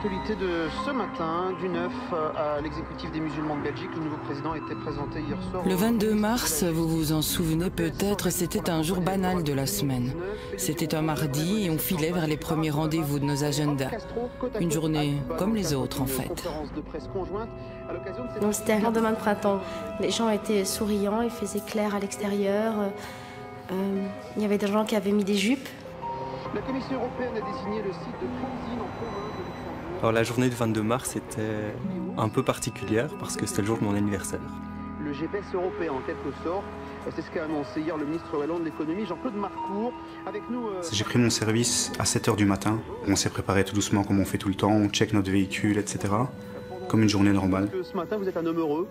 l'actualité de ce matin, du 9 à l'exécutif des musulmans de Belgique. Le nouveau président était présenté hier soir. Le 22 mars, vous vous en souvenez peut-être, c'était un jour banal de la semaine. C'était un mardi et on filait vers les premiers rendez-vous de nos agendas. Une journée comme les autres en fait. C'était un lendemain de printemps. Les gens étaient souriants, il faisait clair à l'extérieur. Il y avait des gens qui avaient mis des jupes. La Commission européenne a désigné le site de Fonzine en province de Luxembourg. Alors la journée du 22 mars était un peu particulière parce que c'était le jour de mon anniversaire. Le GPS européen en quelque sorte, c'est ce qu'a annoncé hier le ministre wallon de l'économie Jean-Claude Marcourt. Avec nous. J'ai pris mon service à 7 h du matin. On s'est préparé tout doucement comme on fait tout le temps, on check notre véhicule, etc. Comme une journée normale. Ce matin, vous êtes un homme heureux.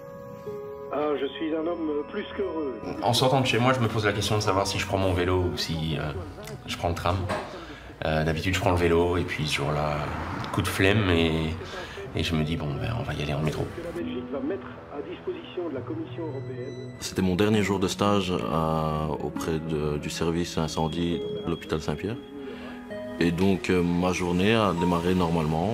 Ah, je suis un homme plus qu'heureux. En sortant de chez moi, je me pose la question de savoir si je prends mon vélo ou si je prends le tram. D'habitude, je prends le vélo et puis ce jour-là, coup de flemme et je me dis bon, ben, on va y aller en métro. Que la Belgique va mettre à disposition de la Commission européenne. C'était mon dernier jour de stage auprès du service incendie de l'hôpital Saint-Pierre. Et donc ma journée a démarré normalement.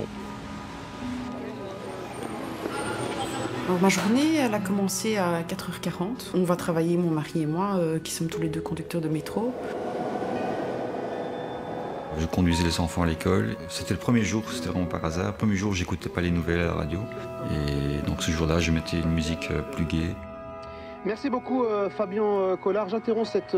Alors, ma journée, elle a commencé à 4h40. On va travailler, mon mari et moi, qui sommes tous les deux conducteurs de métro. Je conduisais les enfants à l'école. C'était le premier jour, c'était vraiment par hasard. Le premier jour, j'écoutais pas les nouvelles à la radio. Et donc ce jour-là, je mettais une musique plus gaie. Merci beaucoup Fabien Collard. J'interromps cette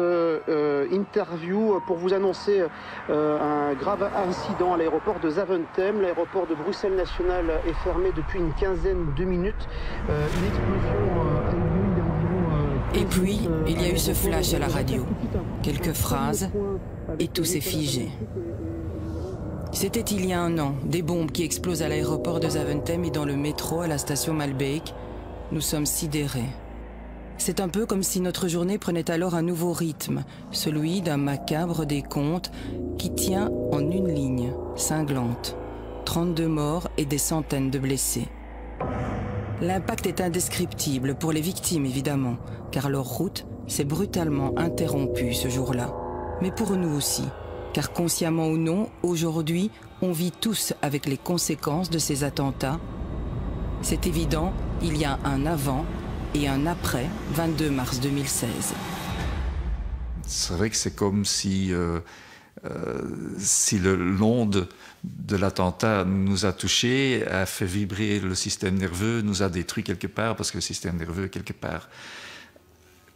interview pour vous annoncer un grave incident à l'aéroport de Zaventem. L'aéroport de Bruxelles National est fermé depuis une quinzaine de minutes. Une explosion a eu lieu il y a environ... Et puis, il y a eu ce flash à la radio. Quelques phrases et tout s'est figé. C'était il y a un an, des bombes qui explosent à l'aéroport de Zaventem et dans le métro à la station Malbeek. Nous sommes sidérés. C'est un peu comme si notre journée prenait alors un nouveau rythme, celui d'un macabre décompte qui tient en une ligne, cinglante. 32 morts et des centaines de blessés. L'impact est indescriptible pour les victimes évidemment, car leur route s'est brutalement interrompue ce jour-là. Mais pour nous aussi, car consciemment ou non, aujourd'hui, on vit tous avec les conséquences de ces attentats. C'est évident, il y a un avant et un après 22 mars 2016. C'est vrai que c'est comme si l'onde de l'attentat nous a touchés, a fait vibrer le système nerveux, nous a détruit quelque part, parce que le système nerveux est quelque part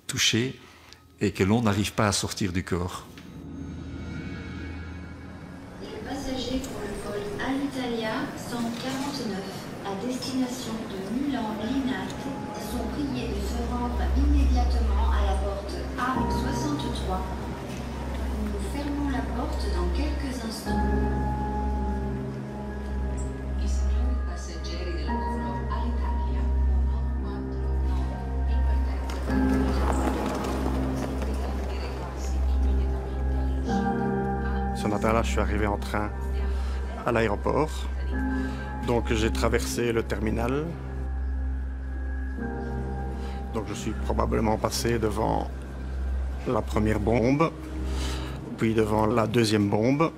touché, et que l'on n'arrive pas à sortir du corps. Les passagers pour le vol Alitalia 149 à destination de Milan-Linate sont priés de se rendre immédiatement à la porte A63. Nous fermons la porte dans quelques instants. I signori passeggeri del volo Alitalia 149 in partenza. Ce matin-là, je suis arrivé en train à l'aéroport. Donc j'ai traversé le terminal. Donc je suis probablement passé devant la première bombe, puis devant la deuxième bombe.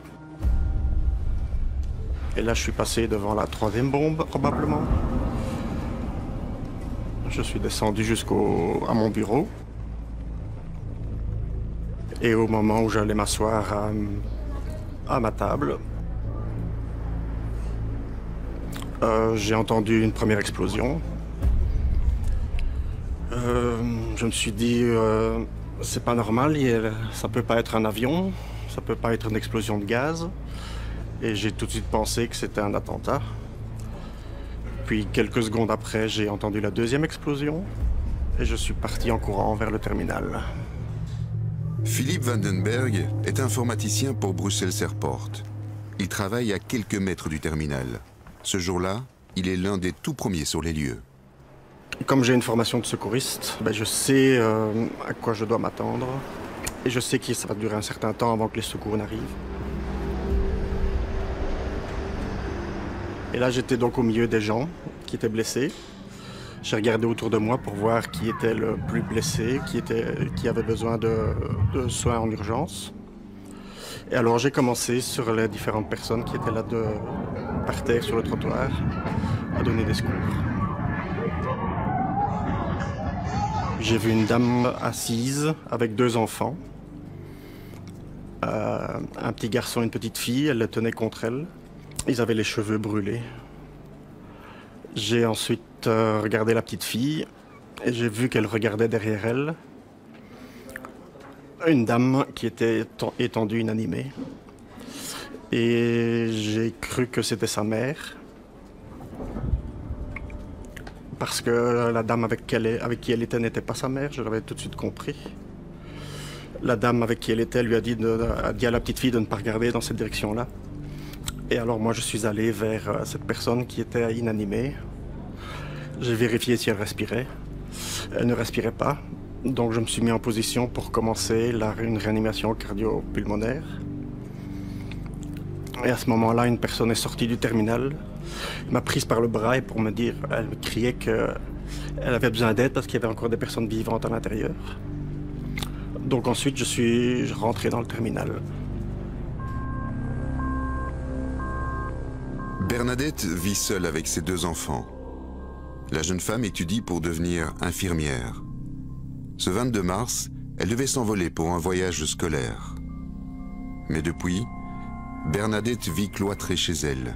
Et là, je suis passé devant la troisième bombe, probablement. Je suis descendu à mon bureau. Et au moment où j'allais m'asseoir à ma table, j'ai entendu une première explosion. Je me suis dit, c'est pas normal, ça peut pas être un avion, ça peut pas être une explosion de gaz. Et j'ai tout de suite pensé que c'était un attentat. Puis quelques secondes après, j'ai entendu la deuxième explosion et je suis parti en courant vers le terminal. Philippe Vandenberg est informaticien pour Bruxelles Airport. Il travaille à quelques mètres du terminal. Ce jour-là, il est l'un des tout premiers sur les lieux. Comme j'ai une formation de secouriste, je sais à quoi je dois m'attendre. Et je sais que ça va durer un certain temps avant que les secours n'arrivent. Et là, j'étais donc au milieu des gens qui étaient blessés. J'ai regardé autour de moi pour voir qui était le plus blessé, qui avait besoin de soins en urgence. Et alors j'ai commencé sur les différentes personnes qui étaient là par terre sur le trottoir, à donner des secours. J'ai vu une dame assise avec 2 enfants. Un petit garçon et une petite fille, elle les tenait contre elle. Ils avaient les cheveux brûlés. J'ai ensuite regardé la petite fille et j'ai vu qu'elle regardait derrière elle une dame qui était étendue, inanimée. Et j'ai cru que c'était sa mère. Parce que la dame avec qui elle était n'était pas sa mère, je l'avais tout de suite compris. La dame avec qui elle était lui a dit à la petite fille de ne pas regarder dans cette direction-là. Et alors moi je suis allé vers cette personne qui était inanimée. J'ai vérifié si elle respirait. Elle ne respirait pas. Donc je me suis mis en position pour commencer une réanimation cardio-pulmonaire. Et à ce moment-là, une personne est sortie du terminal, m'a prise par le bras et pour me dire, elle me criait qu'elle avait besoin d'aide parce qu'il y avait encore des personnes vivantes à l'intérieur. Donc ensuite, je suis rentré dans le terminal. Bernadette vit seule avec ses 2 enfants. La jeune femme étudie pour devenir infirmière. Ce 22 mars, elle devait s'envoler pour un voyage scolaire. Mais depuis, Bernadette vit cloîtrée chez elle,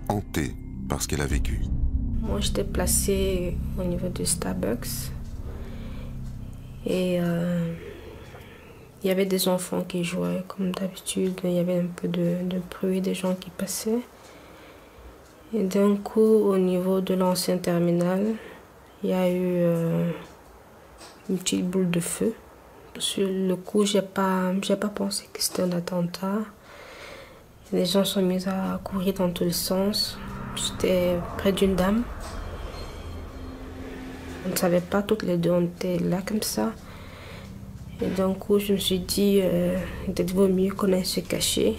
hantée par ce qu'elle a vécu. Moi, j'étais placée au niveau du Starbucks. Et il y avait des enfants qui jouaient comme d'habitude. Il y avait un peu de bruit, des gens qui passaient. Et d'un coup, au niveau de l'ancien terminal, il y a eu une petite boule de feu. Sur le coup, j'ai pas pensé que c'était un attentat. Les gens sont mis à courir dans tous les sens. J'étais près d'une dame. On ne savait pas, toutes les 2, on était là comme ça. Et d'un coup, je me suis dit, peut-être vaut mieux qu'on aille se cacher.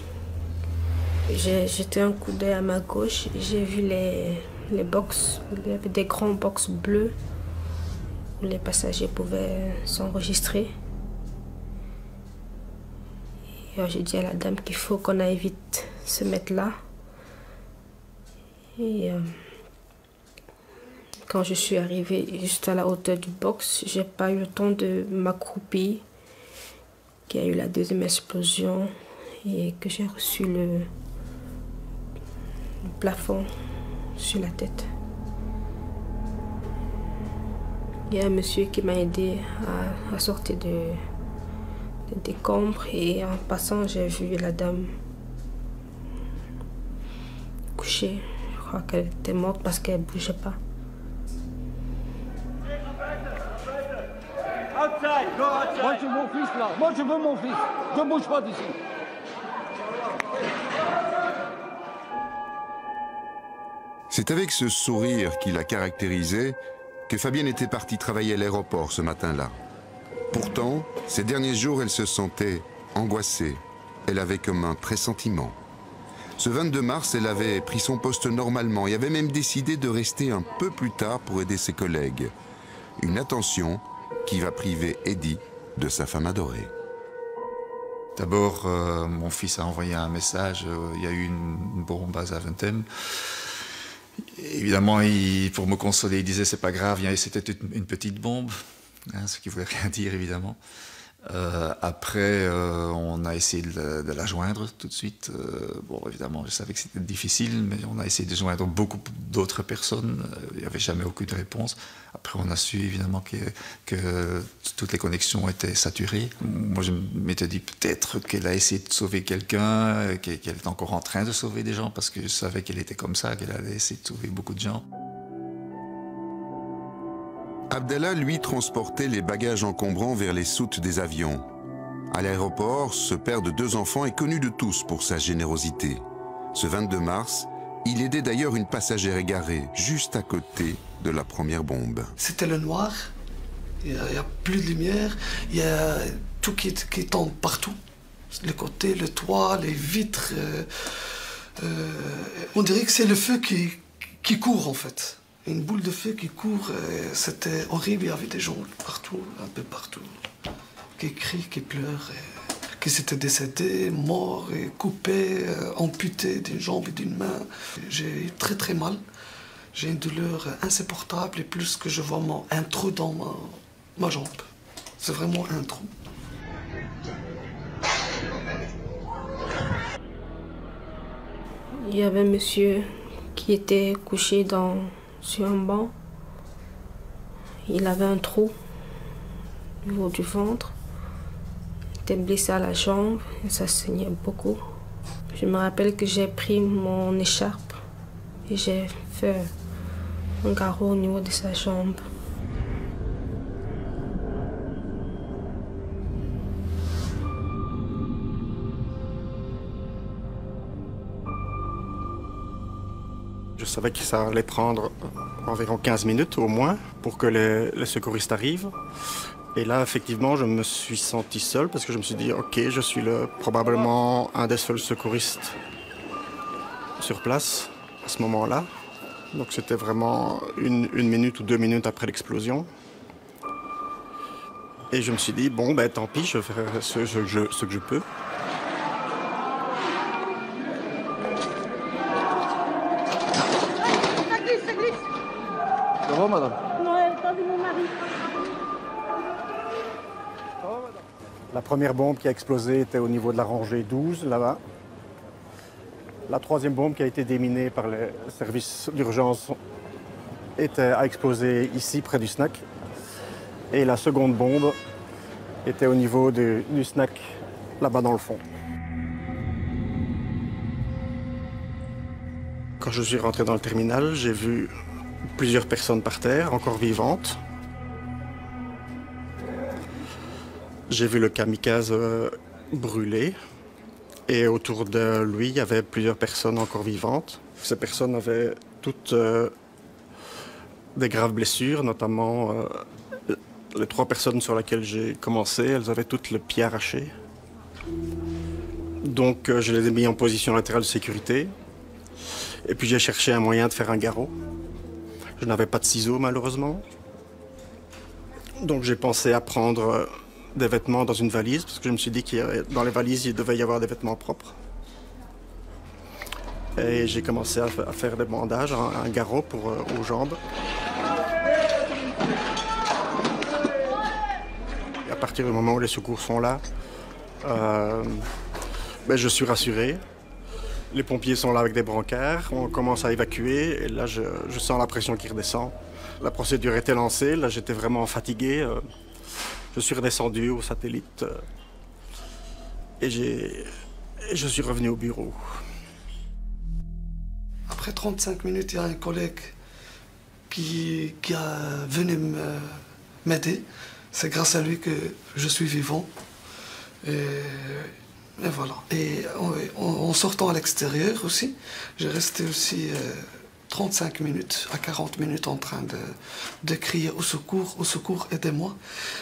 J'ai jeté un coup d'œil à ma gauche et j'ai vu les box. Il y avait des grands box bleus où les passagers pouvaient s'enregistrer. Et j'ai dit à la dame qu'il faut qu'on aille vite se mettre là. Et quand je suis arrivée juste à la hauteur du box, j'ai pas eu le temps de m'accroupir, qu'il y a eu la deuxième explosion et que j'ai reçu le plafond sur la tête. Il y a un monsieur qui m'a aidé à sortir des décombres et en passant, j'ai vu la dame couchée. Je crois qu'elle était morte parce qu'elle ne bougeait pas. Moi, je veux mon fils là. Moi, je veux mon fils. Je ne bouge pas d'ici. C'est avec ce sourire qui la caractérisait que Fabienne était partie travailler à l'aéroport ce matin-là. Pourtant, ces derniers jours, elle se sentait angoissée. Elle avait comme un pressentiment. Ce 22 mars, elle avait pris son poste normalement et avait même décidé de rester un peu plus tard pour aider ses collègues. Une attention qui va priver Eddie de sa femme adorée. D'abord, mon fils a envoyé un message, il y a eu une bombe à Zaventem. Évidemment, pour me consoler, il disait c'est pas grave, c'était une petite bombe, hein, ce qui voulait rien dire évidemment. Après, on a essayé de la joindre tout de suite. Bon, évidemment, je savais que c'était difficile, mais on a essayé de joindre beaucoup d'autres personnes. Il n'y avait jamais aucune réponse. Après, on a su évidemment que toutes les connexions étaient saturées. Moi, je m'étais dit peut-être qu'elle a essayé de sauver quelqu'un, qu'elle est encore en train de sauver des gens, parce que je savais qu'elle était comme ça, qu'elle allait essayer de sauver beaucoup de gens. Abdallah, lui, transportait les bagages encombrants vers les soutes des avions. À l'aéroport, ce père de 2 enfants est connu de tous pour sa générosité. Ce 22 mars, il aidait d'ailleurs une passagère égarée, juste à côté de la première bombe. C'était le noir, il n'y a plus de lumière, il y a tout qui tombe partout. Le côté, le toit, les vitres. On dirait que c'est le feu qui court en fait. Une boule de feu qui court, c'était horrible, il y avait des gens partout, un peu partout, qui crient, qui pleurent, qui s'étaient décédés, morts et coupés, amputés d'une jambe et d'une main. J'ai eu très très mal. J'ai une douleur insupportable et plus que je vois un trou dans ma jambe. C'est vraiment un trou. Il y avait un monsieur qui était couché sur un banc. Il avait un trou au niveau du ventre. Il était blessé à la jambe et ça saignait beaucoup. Je me rappelle que j'ai pris mon écharpe et j'ai fait un garrot au niveau de sa jambe. Je savais que ça allait prendre environ 15 minutes au moins pour que les secouristes arrivent. Et là, effectivement, je me suis senti seul parce que je me suis dit, ok, je suis probablement un des seuls secouristes sur place à ce moment-là. Donc c'était vraiment une minute ou 2 minutes après l'explosion. Et je me suis dit, bon, ben tant pis, je vais faire ce que je peux. Ça va, madame? Non, attendez mon mari. La première bombe qui a explosé était au niveau de la rangée 12, là-bas. La troisième bombe qui a été déminée par les services d'urgence a explosé ici, près du snack. Et la seconde bombe était au niveau du snack, là-bas dans le fond. Quand je suis rentré dans le terminal, j'ai vu plusieurs personnes par terre, encore vivantes. J'ai vu le kamikaze brûler. Et autour de lui, il y avait plusieurs personnes encore vivantes. Ces personnes avaient toutes des graves blessures, notamment les 3 personnes sur lesquelles j'ai commencé, elles avaient toutes le pied arraché. Donc je les ai mis en position latérale de sécurité. Et puis j'ai cherché un moyen de faire un garrot. Je n'avais pas de ciseaux malheureusement. Donc j'ai pensé à prendre des vêtements dans une valise, parce que je me suis dit que dans les valises, il devait y avoir des vêtements propres. Et j'ai commencé à faire des bandages, un garrot aux jambes. Et à partir du moment où les secours sont là, je suis rassuré. Les pompiers sont là avec des brancards, on commence à évacuer, et là je sens la pression qui redescend. La procédure était lancée, là j'étais vraiment fatigué. Je suis redescendu au satellite et je suis revenu au bureau. Après 35 minutes, il y a un collègue qui a venu m'aider. C'est grâce à lui que je suis vivant. Et voilà. Et en sortant à l'extérieur aussi, j'ai resté aussi 35 minutes à 40 minutes en train de crier au secours, aidez-moi.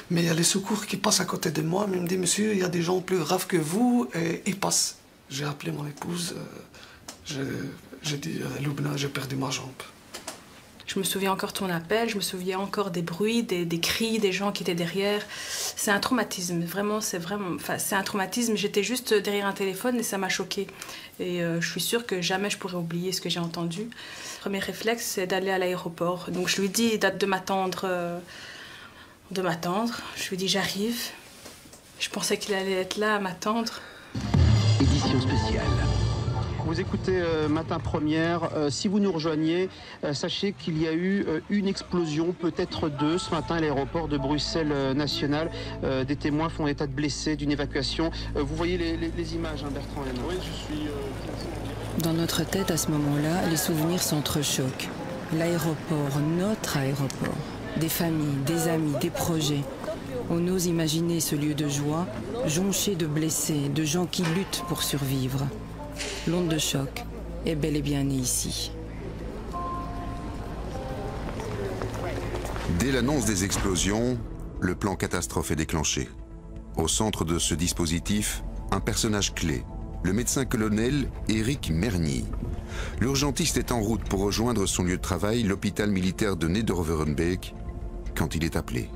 Mais il y a les secours qui passent à côté de moi, mais il me dit, monsieur, il y a des gens plus graves que vous, et ils passent. J'ai appelé mon épouse, j'ai dit, Loubna, j'ai perdu ma jambe. Je me souviens encore de ton appel, je me souviens encore des bruits, des cris, des gens qui étaient derrière. C'est un traumatisme, vraiment, c'est un traumatisme. J'étais juste derrière un téléphone et ça m'a choquée. Et je suis sûre que jamais je pourrais oublier ce que j'ai entendu. Le premier réflexe, c'est d'aller à l'aéroport. Donc je lui dis de m'attendre. Je lui dis j'arrive. Je pensais qu'il allait être là à m'attendre. Édition spéciale. Vous écoutez Matin Première. Si vous nous rejoignez, sachez qu'il y a eu une explosion, peut-être 2, ce matin à l'aéroport de Bruxelles National. Des témoins font état de blessés d'une évacuation. Vous voyez les images, hein, Bertrand Hénin. Oui, je suis... Dans notre tête, à ce moment-là, les souvenirs s'entrechoquent. L'aéroport, notre aéroport. Des familles, des amis, des projets. On ose imaginer ce lieu de joie, jonché de blessés, de gens qui luttent pour survivre. L'onde de choc est bel et bien née ici. Dès l'annonce des explosions, le plan catastrophe est déclenché. Au centre de ce dispositif, un personnage clé, le médecin-colonel Éric Merny. L'urgentiste est en route pour rejoindre son lieu de travail, l'hôpital militaire de Neder-Overenbeek, quand il est appelé.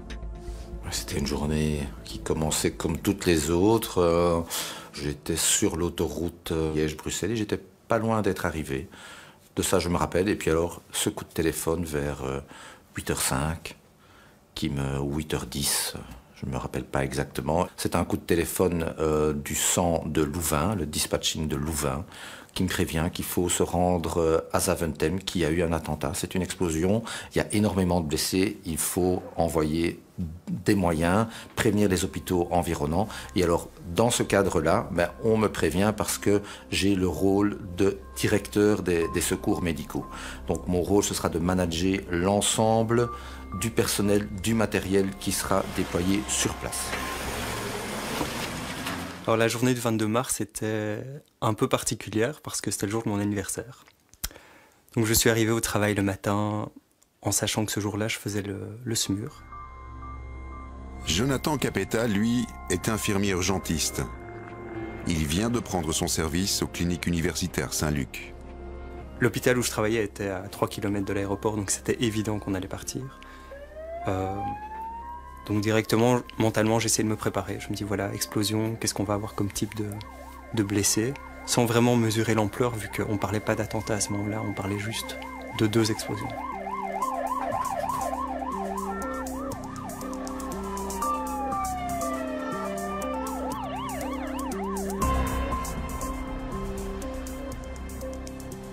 C'était une journée qui commençait comme toutes les autres. J'étais sur l'autoroute Liège-Bruxelles et j'étais pas loin d'être arrivé. De ça, je me rappelle. Et puis alors, ce coup de téléphone vers 8h05, ou 8h10, je ne me rappelle pas exactement. C'est un coup de téléphone du 100 de Louvain, le dispatching de Louvain, qui me prévient qu'il faut se rendre à Zaventem, qu'il y a eu un attentat. C'est une explosion, il y a énormément de blessés, il faut envoyer des moyens, prévenir les hôpitaux environnants. Et alors, dans ce cadre-là, on me prévient parce que j'ai le rôle de directeur des secours médicaux. Donc mon rôle, ce sera de manager l'ensemble du personnel, du matériel qui sera déployé sur place. Alors la journée du 22 mars était un peu particulière parce que c'était le jour de mon anniversaire. Donc je suis arrivé au travail le matin en sachant que ce jour-là, je faisais le SMUR. Jonathan Capetta, lui, est infirmier urgentiste. Il vient de prendre son service aux cliniques universitaires Saint-Luc. L'hôpital où je travaillais était à 3 km de l'aéroport, donc c'était évident qu'on allait partir. Donc directement, mentalement, j'essaie de me préparer. Je me dis, voilà, explosion, qu'est-ce qu'on va avoir comme type de blessés, sans vraiment mesurer l'ampleur, vu qu'on ne parlait pas d'attentat à ce moment-là, on parlait juste de 2 explosions.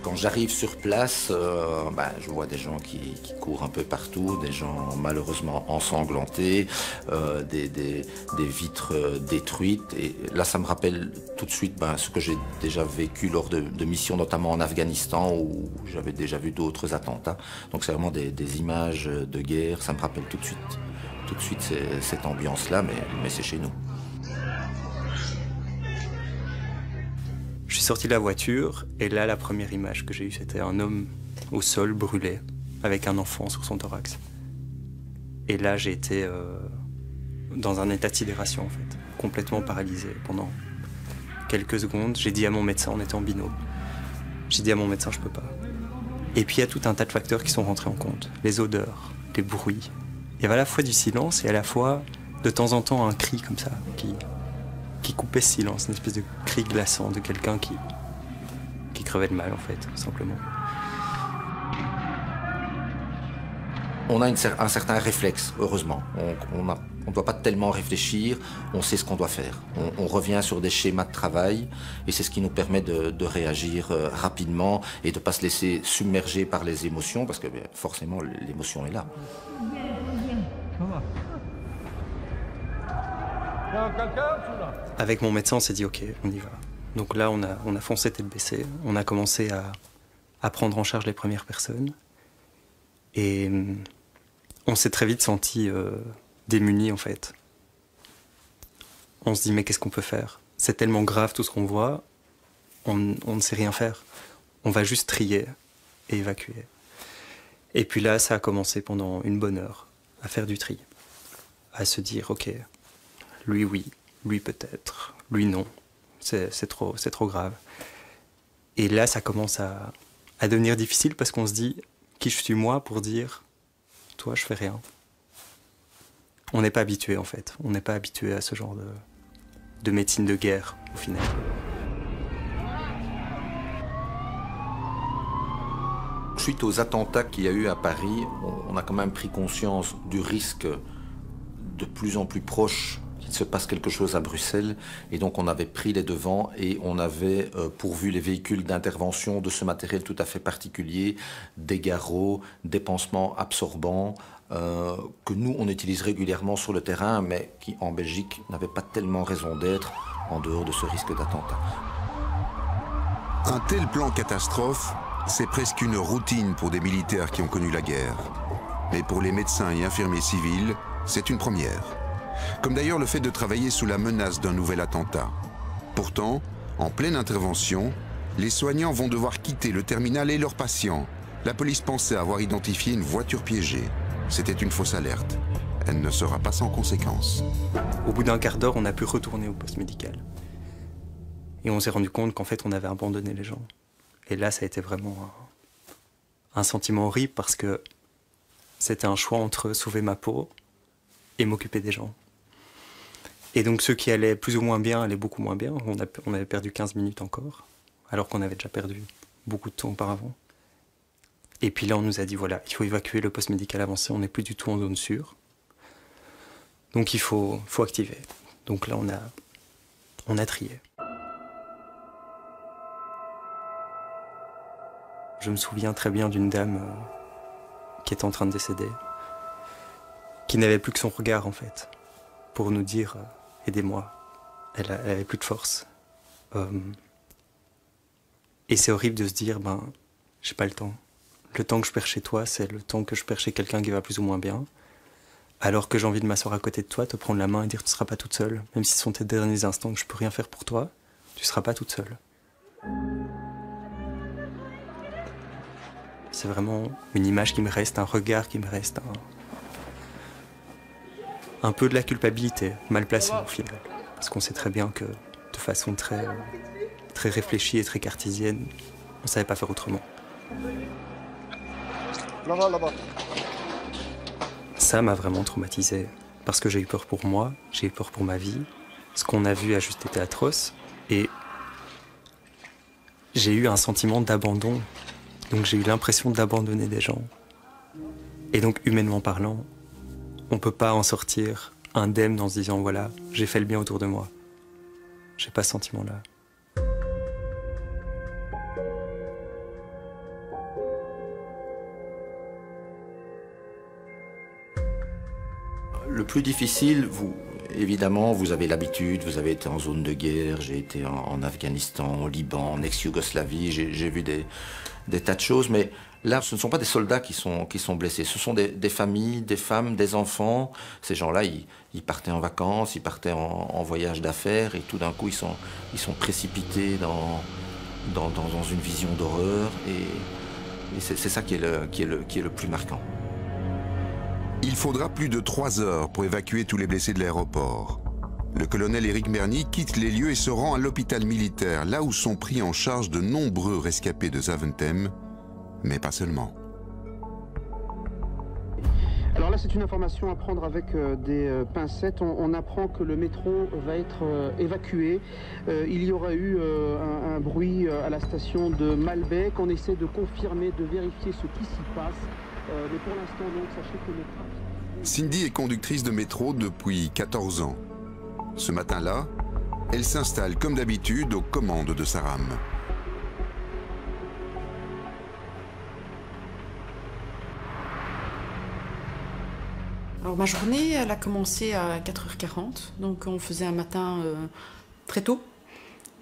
Quand j'arrive sur place, je vois des gens qui courent un peu partout, des gens malheureusement ensanglantés, des vitres détruites. Et là, ça me rappelle tout de suite ce que j'ai déjà vécu lors de missions, notamment en Afghanistan, où j'avais déjà vu d'autres attentats. Donc c'est vraiment des images de guerre, ça me rappelle tout de suite cette ambiance-là, mais c'est chez nous. Je suis sorti de la voiture et là, la première image que j'ai eue, c'était un homme au sol brûlé avec un enfant sur son thorax. Et là, j'ai été dans un état de sidération, en fait, complètement paralysé pendant quelques secondes. J'ai dit à mon médecin, on était en binôme, j'ai dit à mon médecin, je peux pas. Et puis, il y a tout un tas de facteurs qui sont rentrés en compte. Les odeurs, les bruits. Il y avait à la fois du silence et à la fois, de temps en temps, un cri comme ça, qui coupait ce silence, une espèce de cri glaçant de quelqu'un qui crevait de mal, en fait, simplement. On a un certain réflexe, heureusement. On ne doit pas tellement réfléchir, on sait ce qu'on doit faire. On revient sur des schémas de travail et c'est ce qui nous permet de réagir rapidement et de ne pas se laisser submerger par les émotions, parce que forcément, l'émotion est là. Avec mon médecin, on s'est dit ok, on y va. Donc là, on a foncé tête baissée. On a commencé à prendre en charge les premières personnes. Et on s'est très vite senti démunis, en fait. On se dit mais qu'est-ce qu'on peut faire? C'est tellement grave tout ce qu'on voit, on ne sait rien faire. On va juste trier et évacuer. Et puis là, ça a commencé pendant une bonne heure à faire du tri. À se dire ok, lui oui, lui peut-être, lui non, c'est trop grave. Et là, ça commence à devenir difficile parce qu'on se dit, qui je suis moi pour dire, toi je fais rien. On n'est pas habitué en fait, on n'est pas habitué à ce genre de médecine de guerre au final. Suite aux attentats qu'il y a eu à Paris, on a quand même pris conscience du risque de plus en plus proche qu'il se passe quelque chose à Bruxelles. Et donc on avait pris les devants et on avait pourvu les véhicules d'intervention de ce matériel tout à fait particulier, des garrots, des pansements absorbants, que nous on utilise régulièrement sur le terrain, mais qui en Belgique n'avaient pas tellement raison d'être en dehors de ce risque d'attentat. Un tel plan catastrophe, c'est presque une routine pour des militaires qui ont connu la guerre. Mais pour les médecins et infirmiers civils, c'est une première. Comme d'ailleurs le fait de travailler sous la menace d'un nouvel attentat. Pourtant, en pleine intervention, les soignants vont devoir quitter le terminal et leurs patients. La police pensait avoir identifié une voiture piégée. C'était une fausse alerte. Elle ne sera pas sans conséquences. Au bout d'un quart d'heure, on a pu retourner au poste médical. Et on s'est rendu compte qu'en fait, on avait abandonné les gens. Et là, ça a été vraiment un sentiment horrible parce que c'était un choix entre sauver ma peau et m'occuper des gens. Et donc ceux qui allaient plus ou moins bien allaient beaucoup moins bien. On avait perdu 15 minutes encore, alors qu'on avait déjà perdu beaucoup de temps auparavant. Et puis là, on nous a dit, voilà, il faut évacuer le poste médical avancé, on n'est plus du tout en zone sûre. Donc il faut activer. Donc là, on a trié. Je me souviens très bien d'une dame qui était en train de décéder, qui n'avait plus que son regard, en fait, pour nous dire aidez-moi. Elle avait plus de force. Et c'est horrible de se dire j'ai pas le temps. Le temps que je perds chez toi, c'est le temps que je perds chez quelqu'un qui va plus ou moins bien. Alors que j'ai envie de m'asseoir à côté de toi, te prendre la main et dire tu seras pas toute seule. Même si ce sont tes derniers instants que je peux rien faire pour toi, tu seras pas toute seule. C'est vraiment une image qui me reste, un regard qui me reste, un peu de la culpabilité, mal placée au final. Parce qu'on sait très bien que de façon très réfléchie et très cartésienne, on ne savait pas faire autrement. Là-bas, là-bas. Ça m'a vraiment traumatisé, parce que j'ai eu peur pour moi, j'ai eu peur pour ma vie. Ce qu'on a vu a juste été atroce, et j'ai eu un sentiment d'abandon. Donc j'ai eu l'impression d'abandonner des gens. Et donc, humainement parlant, on ne peut pas en sortir indemne en se disant, voilà, j'ai fait le bien autour de moi. J'ai pas ce sentiment-là. Le plus difficile, évidemment, vous avez l'habitude, vous avez été en zone de guerre, j'ai été en Afghanistan, au Liban, en ex-Yougoslavie, j'ai vu des tas de choses, mais là, ce ne sont pas des soldats qui sont blessés, ce sont des familles, des femmes, des enfants. Ces gens-là, ils partaient en vacances, ils partaient en voyage d'affaires, et tout d'un coup, ils sont précipités dans une vision d'horreur, et c'est ça qui est le plus marquant. Il faudra plus de 3 heures pour évacuer tous les blessés de l'aéroport. Le colonel Éric Merny quitte les lieux et se rend à l'hôpital militaire, là où sont pris en charge de nombreux rescapés de Zaventem, mais pas seulement. Alors là, c'est une information à prendre avec des pincettes. On apprend que le métro va être évacué. Il y aura eu un bruit à la station de Malbec. On essaie de confirmer, de vérifier ce qui s'y passe. Mais pour l'instant, donc, sachez que le trafic... Cindy est conductrice de métro depuis 14 ans. Ce matin-là, elle s'installe comme d'habitude aux commandes de sa rame. Alors ma journée, elle a commencé à 4h40, donc on faisait un matin très tôt.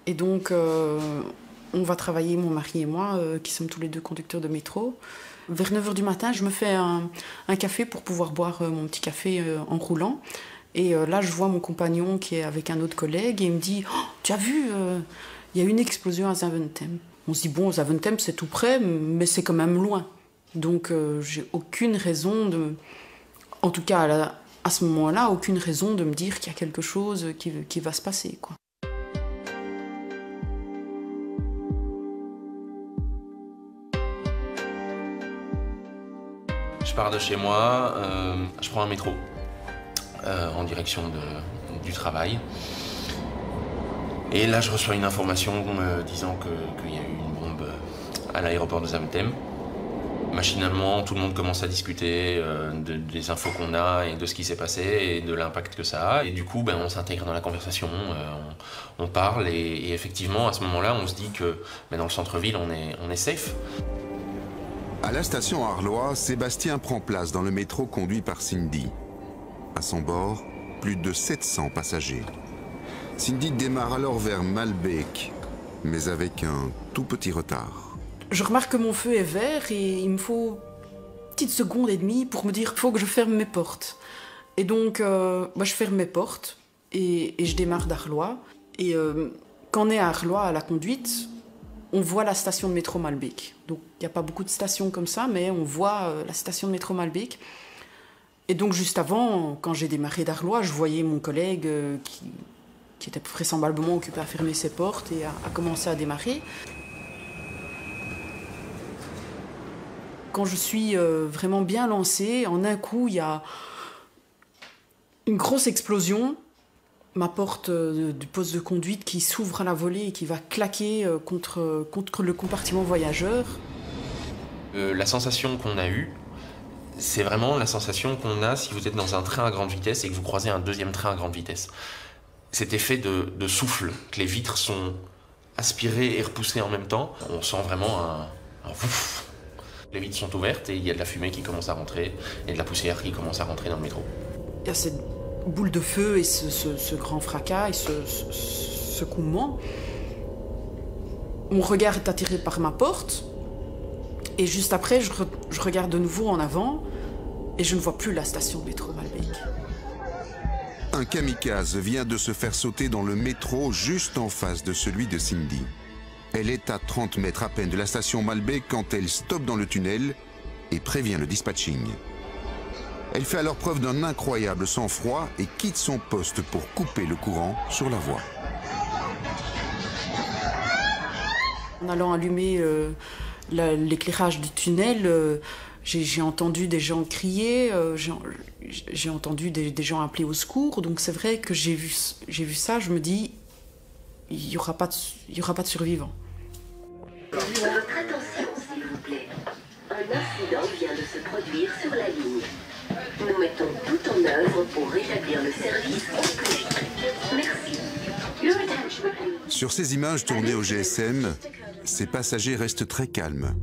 Et donc on va travailler, mon mari et moi, qui sommes tous les deux conducteurs de métro. Vers 9h du matin, je me fais un café pour pouvoir boire mon petit café en roulant. Et là, je vois mon compagnon qui est avec un autre collègue et il me dit oh, « Tu as vu, il y a eu une explosion à Zaventem. » On se dit « Bon, Zaventem, c'est tout près, mais c'est quand même loin. » Donc, j'ai aucune raison de... En tout cas, à ce moment-là, aucune raison de me dire qu'il y a quelque chose qui va se passer, quoi. Je pars de chez moi, je prends un métro en direction du travail. Et là, je reçois une information disant qu'il y a eu une bombe à l'aéroport de Zaventem. Machinalement, tout le monde commence à discuter des infos qu'on a et de ce qui s'est passé et de l'impact que ça a. Et du coup, on s'intègre dans la conversation, on parle et effectivement, à ce moment-là, on se dit que dans le centre-ville, on est safe. À la station Arlois, Sébastien prend place dans le métro conduit par Cindy. À son bord, plus de 700 passagers. Cindy démarre alors vers Malbec, mais avec un tout petit retard. Je remarque que mon feu est vert et il me faut une petite seconde et demie pour me dire qu'il faut que je ferme mes portes. Et donc, je ferme mes portes et je démarre d'Arlois. Et quand on est à Arlois, à la conduite, on voit la station de métro Malbec. Donc, il n'y a pas beaucoup de stations comme ça, mais on voit la station de métro Malbec. Et donc, juste avant, quand j'ai démarré d'Arlois, je voyais mon collègue qui était vraisemblablement occupé à fermer ses portes et à commencer à démarrer. Quand je suis vraiment bien lancée, en un coup, il y a Une grosse explosion, ma porte du poste de conduite qui s'ouvre à la volée et qui va claquer contre le compartiment voyageur. La sensation qu'on a eue, c'est vraiment la sensation qu'on a si vous êtes dans un train à grande vitesse et que vous croisez un deuxième train à grande vitesse. Cet effet de souffle, que les vitres sont aspirées et repoussées en même temps, on sent vraiment un ouf. Les vitres sont ouvertes et il y a de la fumée qui commence à rentrer et de la poussière qui commence à rentrer dans le métro. Il y a cette boule de feu et ce grand fracas et ce secouement. Mon regard est attiré par ma porte et juste après, je regarde de nouveau en avant et je ne vois plus la station de métro Malbec. Un kamikaze vient de se faire sauter dans le métro juste en face de celui de Cindy. Elle est à 30 mètres à peine de la station Malbec quand elle stoppe dans le tunnel et prévient le dispatching. Elle fait alors preuve d'un incroyable sang-froid et quitte son poste pour couper le courant sur la voie. En allant allumer l'éclairage du tunnel, j'ai entendu des gens crier, j'ai entendu des gens appeler au secours. Donc c'est vrai que j'ai vu ça, je me dis, il n'y aura pas de survivants. Votre attention, s'il vous plaît. Un incident vient de se produire sur la ligne. Nous mettons tout en œuvre pour rétablir le service au plus vite. Merci. Your attention, please. Sur ces images tournées au GSM, ces passagers restent très calmes.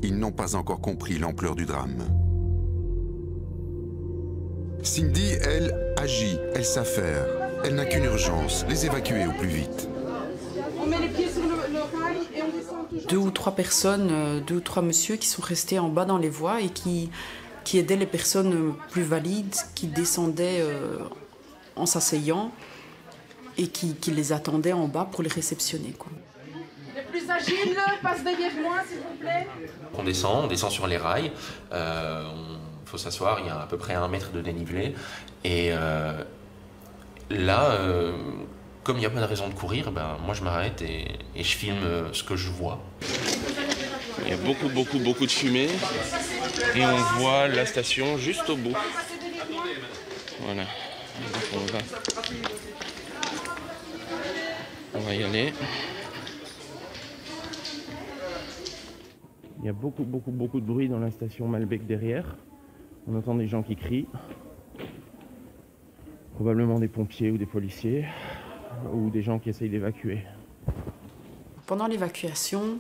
Ils n'ont pas encore compris l'ampleur du drame. Cindy, elle, agit, elle s'affaire. Elle n'a qu'une urgence, les évacuer au plus vite. On met les pieds sur le rail et on descend toujours. 2 ou 3 personnes, 2 ou 3 messieurs qui sont restés en bas dans les voies et qui aidaient les personnes plus valides, qui descendaient en s'asseyant et qui les attendaient en bas pour les réceptionner, quoi. Les plus agiles, passe derrière moi, s'il vous plaît. On descend sur les rails, faut s'asseoir, il y a à peu près 1 mètre de dénivelé. Et là, comme il n'y a pas de raison de courir, moi je m'arrête et je filme ce que je vois. Il y a beaucoup de fumée et on voit la station juste au bout. Voilà, donc on va y aller. Il y a beaucoup de bruit dans la station Malbec derrière. On entend des gens qui crient. Probablement des pompiers ou des policiers ou des gens qui essayent d'évacuer. Pendant l'évacuation,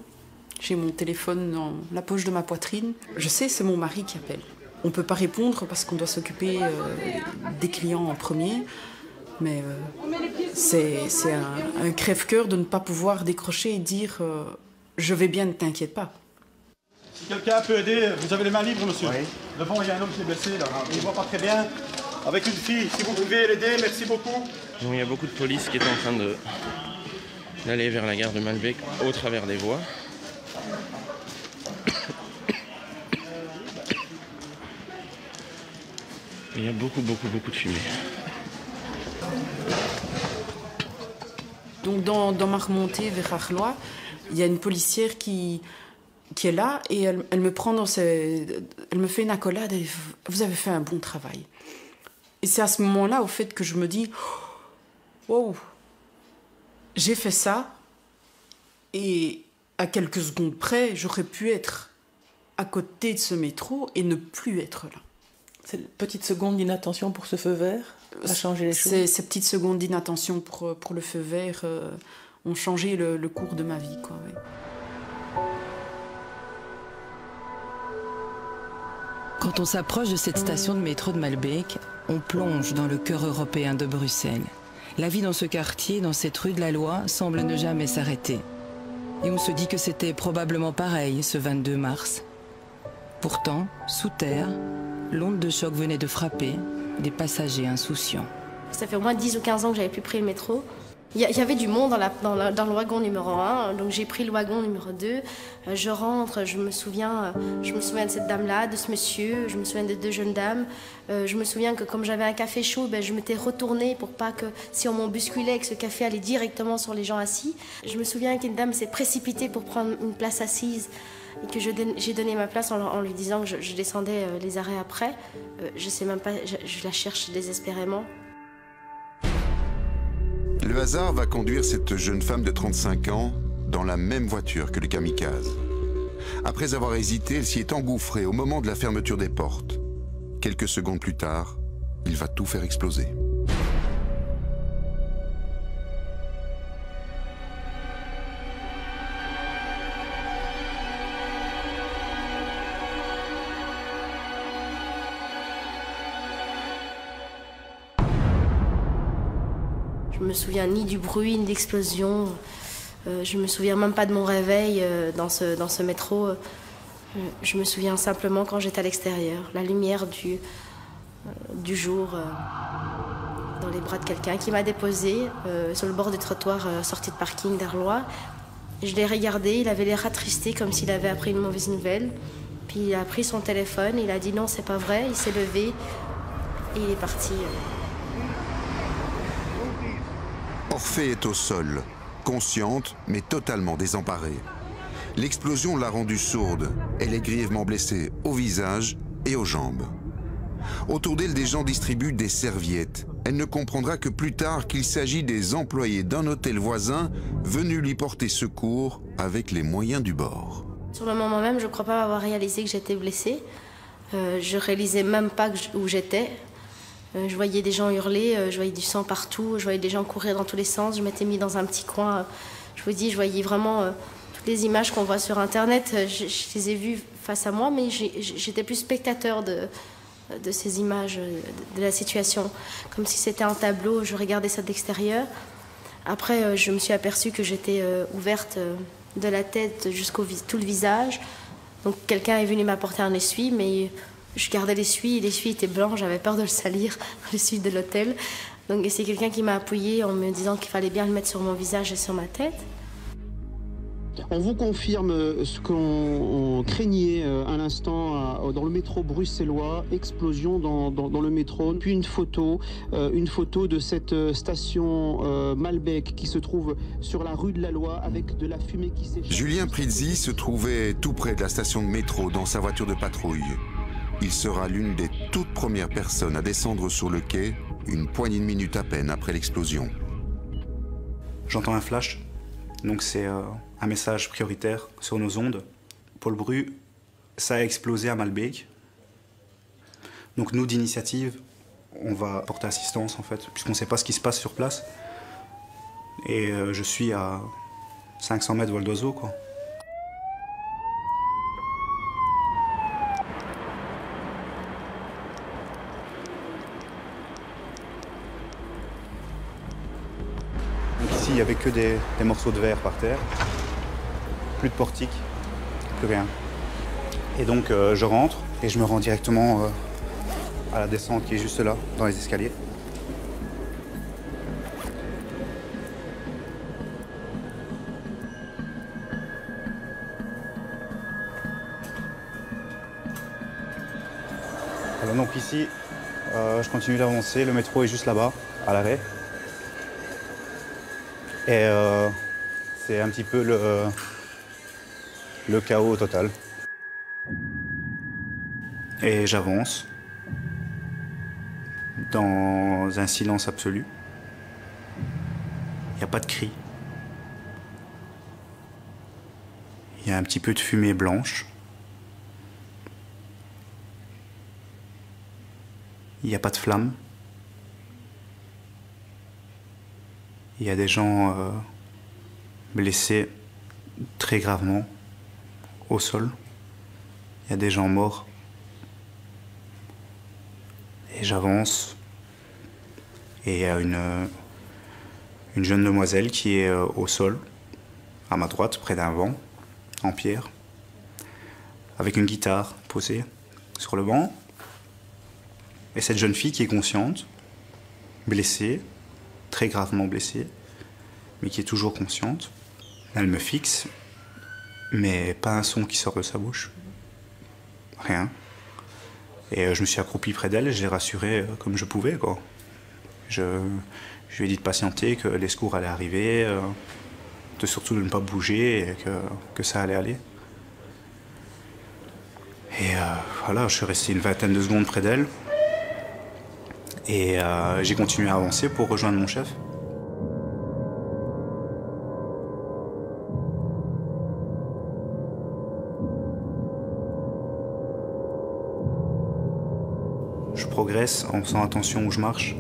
j'ai mon téléphone dans la poche de ma poitrine. Je sais, c'est mon mari qui appelle. On ne peut pas répondre parce qu'on doit s'occuper des clients en premier. Mais c'est un crève-cœur de ne pas pouvoir décrocher et dire je vais bien, ne t'inquiète pas. Si quelqu'un peut aider, vous avez les mains libres, monsieur. Oui. Devant, il y a un homme qui est blessé, là. Il ne voit pas très bien. Avec une fille, si vous pouvez l'aider, merci beaucoup. Donc, il y a beaucoup de police qui est en train d'aller vers la gare de Malbec au travers des voies. Il y a beaucoup de fumée. Donc dans ma remontée vers Arlois, il y a une policière qui est là et elle me prend elle me fait une accolade et vous avez fait un bon travail. Et c'est à ce moment-là au fait que je me dis wow, j'ai fait ça et à quelques secondes près, j'aurais pu être à côté de ce métro et ne plus être là. Cette petite seconde d'inattention pour ce feu vert a changé les choses. Ces petites secondes d'inattention pour le feu vert ont changé le cours de ma vie, quoi, ouais. Quand on s'approche de cette station de métro de Malbec, on plonge dans le cœur européen de Bruxelles. La vie dans ce quartier, dans cette rue de la Loi, semble ne jamais s'arrêter. Et on se dit que c'était probablement pareil ce 22 mars. Pourtant, sous terre, l'onde de choc venait de frapper des passagers insouciants. Ça fait au moins 10 ou 15 ans que j'avais plus pris le métro. Il y avait du monde dans le wagon numéro 1, donc j'ai pris le wagon numéro 2. Je rentre, je me souviens de cette dame-là, de ce monsieur, je me souviens de 2 jeunes dames. Je me souviens que comme j'avais un café chaud, je m'étais retournée pour pas que, si on m'en bousculait, que ce café allait directement sur les gens assis. Je me souviens qu'une dame s'est précipitée pour prendre une place assise. et que j'ai donné ma place en lui disant que je descendais les arrêts après. Je sais même pas, je la cherche désespérément. Le hasard va conduire cette jeune femme de 35 ans dans la même voiture que le kamikaze. Après avoir hésité, elle s'y est engouffrée au moment de la fermeture des portes. Quelques secondes plus tard, il va tout faire exploser. Je me souviens ni du bruit, ni de l'explosion. Je me souviens même pas de mon réveil dans ce métro. Je me souviens simplement quand j'étais à l'extérieur, la lumière du jour dans les bras de quelqu'un qui m'a déposée sur le bord du trottoir sortie de parking d'Arlois. Je l'ai regardé, il avait l'air attristé comme s'il avait appris une mauvaise nouvelle. Puis il a pris son téléphone, il a dit non, c'est pas vrai, il s'est levé et il est parti. Orphée est au sol, consciente mais totalement désemparée. L'explosion l'a rendue sourde. Elle est grièvement blessée au visage et aux jambes. Autour d'elle, des gens distribuent des serviettes. Elle ne comprendra que plus tard qu'il s'agit des employés d'un hôtel voisin venus lui porter secours avec les moyens du bord. Sur le moment même, je ne crois pas avoir réalisé que j'étais blessée. Je ne réalisais même pas où j'étais. Je voyais des gens hurler, je voyais du sang partout, je voyais des gens courir dans tous les sens. Je m'étais mis dans un petit coin. Je vous dis, je voyais vraiment toutes les images qu'on voit sur Internet. Je les ai vues face à moi, mais j'étais plus spectateur de ces images, de la situation. Comme si c'était un tableau, je regardais ça de l'extérieur. Après, je me suis aperçue que j'étais ouverte de la tête jusqu'au tout le visage. Donc quelqu'un est venu m'apporter un essuie, mais je gardais l'essuie, et l'essuie était blanc, j'avais peur de le salir, l'essuie de l'hôtel. Donc c'est quelqu'un qui m'a appuyée en me disant qu'il fallait bien le mettre sur mon visage et sur ma tête. On vous confirme ce qu'on craignait à l'instant dans le métro bruxellois, explosion dans le métro, puis une photo de cette station Malbec qui se trouve sur la rue de la Loi avec de la fumée qui s'échappe. Julien Prizzi se trouvait tout près de la station de métro dans sa voiture de patrouille. Il sera l'une des toutes premières personnes à descendre sur le quai, une poignée de minutes à peine après l'explosion. J'entends un flash, donc c'est un message prioritaire sur nos ondes. Paul Bru, ça a explosé à Malbec. Donc nous, d'initiative, on va porter assistance en fait, puisqu'on ne sait pas ce qui se passe sur place. Et je suis à 500 mètres vol d'oiseau, quoi. Ici, il n'y avait que des morceaux de verre par terre, plus de portique, plus rien. Et donc, je rentre et je me rends directement à la descente qui est juste là, dans les escaliers. Alors donc ici, je continue d'avancer, le métro est juste là-bas, à l'arrêt. Et c'est un petit peu le chaos total. Et j'avance dans un silence absolu. Il n'y a pas de cri. Il y a un petit peu de fumée blanche. Il n'y a pas de flamme. Il y a des gens blessés très gravement au sol. Il y a des gens morts. Et j'avance. Et il y a une jeune demoiselle qui est au sol, à ma droite, près d'un banc, en pierre, avec une guitare posée sur le banc. Et cette jeune fille qui est consciente, blessée, très gravement blessée, mais qui est toujours consciente. Elle me fixe, mais pas un son qui sort de sa bouche. Rien. Et je me suis accroupi près d'elle et je l'ai rassurée comme je pouvais, quoi. Je lui ai dit de patienter, que les secours allaient arriver, surtout de ne pas bouger et que ça allait aller. Et voilà, je suis resté une vingtaine de secondes près d'elle. Et j'ai continué à avancer pour rejoindre mon chef. Je progresse en faisant attention où je marche.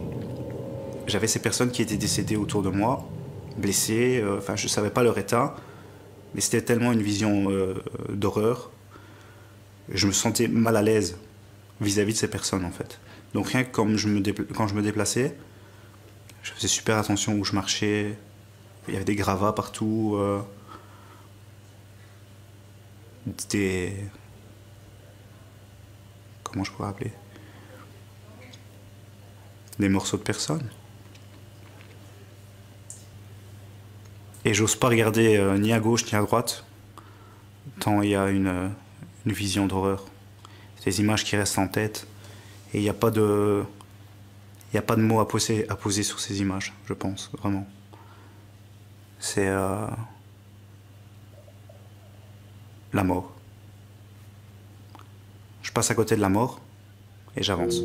J'avais ces personnes qui étaient décédées autour de moi, blessées, enfin je ne savais pas leur état, mais c'était tellement une vision d'horreur. Je me sentais mal à l'aise vis-à-vis de ces personnes en fait. Donc rien que quand je me déplaçais, je faisais super attention où je marchais. Il y avait des gravats partout. Comment je pourrais appeler? Des morceaux de personnes. Et j'ose pas regarder ni à gauche ni à droite, tant il y a une vision d'horreur. C'est des images qui restent en tête. Et il n'y a pas de mots à poser sur ces images, je pense, vraiment. C'est la mort. Je passe à côté de la mort et j'avance.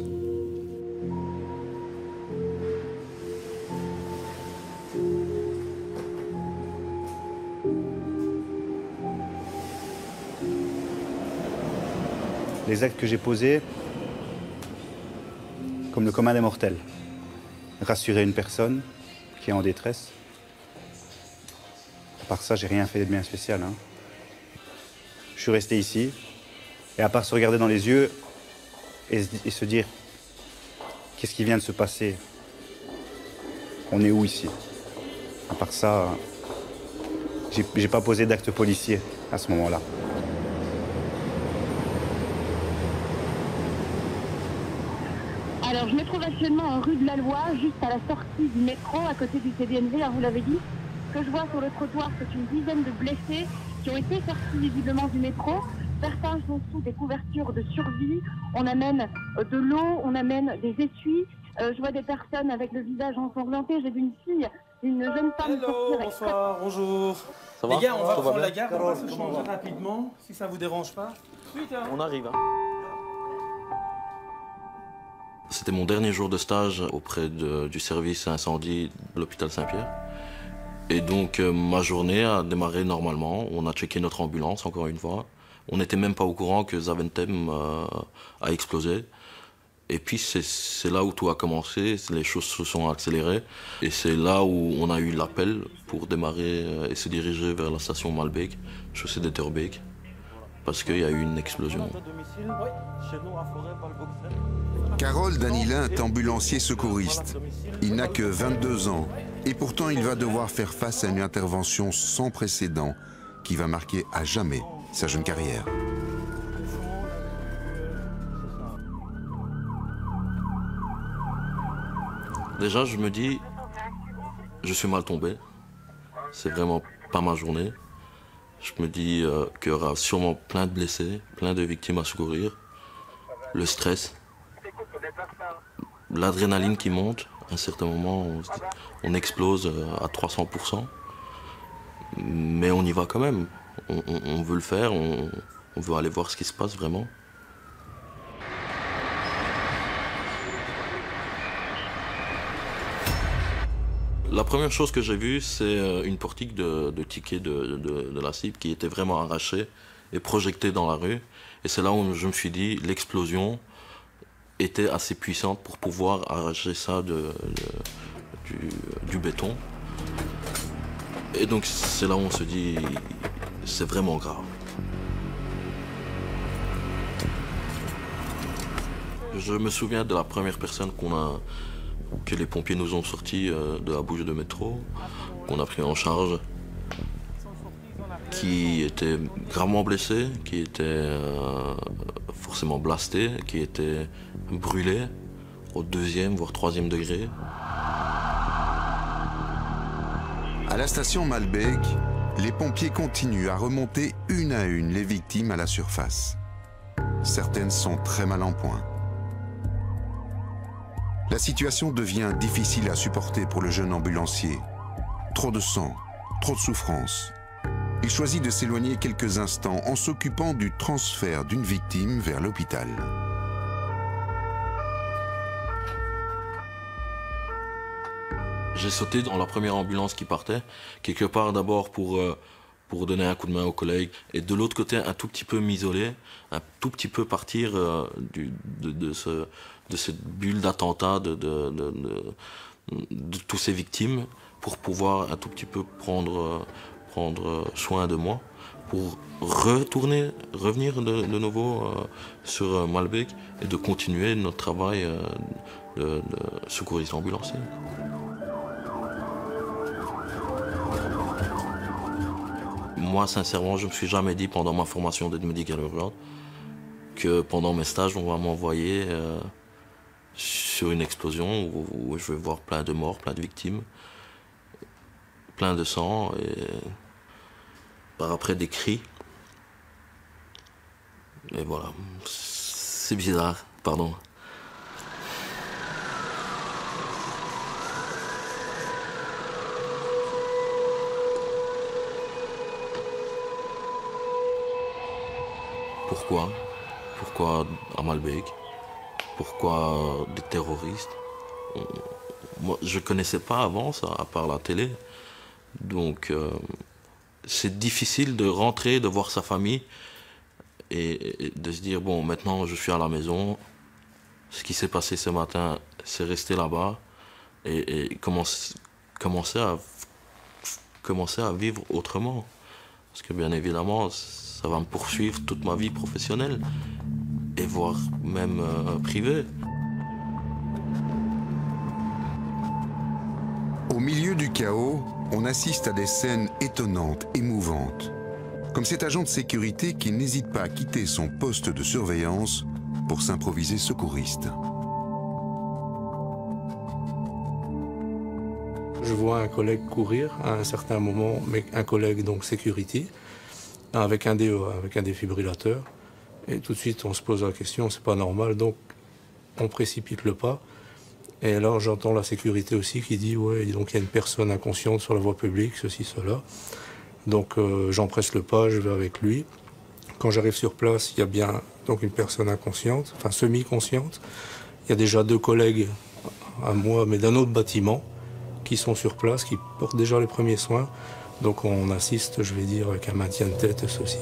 Les actes que j'ai posés, comme le commun des mortels. Rassurer une personne qui est en détresse. À part ça, j'ai rien fait de bien spécial. Hein. Je suis resté ici, et à part se regarder dans les yeux et se dire qu'est-ce qui vient de se passer? On est où ici? À part ça, j'ai pas posé d'acte policier à ce moment-là. Alors, je me trouve actuellement rue de la Loi, juste à la sortie du métro, à côté du CDNV, hein, vous l'avez dit. Ce que je vois sur le trottoir, c'est une dizaine de blessés qui ont été sortis visiblement du métro. Certains sont sous des couvertures de survie. On amène de l'eau, on amène des essuies. Je vois des personnes avec le visage ensanglanté. J'ai vu une fille, une jeune femme sortir. Bonsoir, bonjour. Ça va? Les gars, on va Ça prendre va la bien? gare, on va se changer rapidement, si ça vous dérange pas. On arrive. Hein. C'était mon dernier jour de stage auprès du service incendie de l'hôpital Saint-Pierre. Et donc ma journée a démarré normalement. On a checké notre ambulance encore une fois. On n'était même pas au courant que Zaventem a explosé. Et puis c'est là où tout a commencé, les choses se sont accélérées. Et c'est là où on a eu l'appel pour démarrer et se diriger vers la station Malbec, chaussée d'Etterbeek, parce qu'il y a eu une explosion. Carole Danilin est ambulancier secouriste. Il n'a que 22 ans et pourtant il va devoir faire face à une intervention sans précédent qui va marquer à jamais sa jeune carrière. Déjà, je me dis, je suis mal tombé. C'est vraiment pas ma journée. Je me dis qu'il y aura sûrement plein de blessés, plein de victimes à secourir. Le stress, l'adrénaline qui monte. À un certain moment, on explose à 300%. Mais on y va quand même. On veut le faire, on veut aller voir ce qui se passe vraiment. La première chose que j'ai vue, c'est une portique de tickets de la cible qui était vraiment arrachée et projetée dans la rue. Et c'est là où je me suis dit, l'explosion était assez puissante pour pouvoir arracher ça du béton. Et donc c'est là où on se dit, c'est vraiment grave. Je me souviens de la première personne que les pompiers nous ont sortis de la bouche de métro, qu'on a pris en charge, qui était gravement blessé, qui était forcément blasté, qui était brûlé au 2e voire 3e degré. À la station Malbec, les pompiers continuent à remonter une à une les victimes à la surface. Certaines sont très mal en point. La situation devient difficile à supporter pour le jeune ambulancier. Trop de sang, trop de souffrance. il choisit de s'éloigner quelques instants en s'occupant du transfert d'une victime vers l'hôpital. J'ai sauté dans la première ambulance qui partait, quelque part d'abord pour donner un coup de main aux collègues, et de l'autre côté un tout petit peu m'isoler, un tout petit peu partir de cette bulle d'attentat de toutes ces victimes, pour pouvoir un tout petit peu prendre soin de moi, pour revenir de nouveau sur Malbec et de continuer notre travail de secouriste ambulancier. Moi, sincèrement, je ne me suis jamais dit pendant ma formation d'aide médicale urgente que pendant mes stages, on va m'envoyer sur une explosion où je vais voir plein de morts, plein de victimes, plein de sang, et par après des cris. Et voilà, c'est bizarre, pardon. Pourquoi? Pourquoi à Malbec? Pourquoi des terroristes? Moi, je ne connaissais pas avant ça, à part la télé. Donc, c'est difficile de rentrer, de voir sa famille et de se dire, bon, maintenant je suis à la maison. Ce qui s'est passé ce matin, c'est rester là-bas et commencer à vivre autrement. Parce que bien évidemment, ça va me poursuivre toute ma vie professionnelle et voire même privée. Au milieu du chaos, on assiste à des scènes étonnantes, émouvantes. Comme cet agent de sécurité qui n'hésite pas à quitter son poste de surveillance pour s'improviser secouriste. Je vois un collègue courir à un certain moment, mais un collègue donc security, avec un DEA, avec un défibrillateur. Et tout de suite, on se pose la question, c'est pas normal, donc on précipite le pas. Et alors j'entends la sécurité aussi qui dit, ouais, donc il y a une personne inconsciente sur la voie publique, ceci, cela. Donc j'empresse le pas, je vais avec lui. Quand j'arrive sur place, il y a bien donc une personne inconsciente, enfin semi-consciente. Il y a déjà 2 collègues à moi, mais d'un autre bâtiment, qui sont sur place, qui portent déjà les premiers soins. Donc on assiste, je vais dire, avec un maintien de tête, ceci,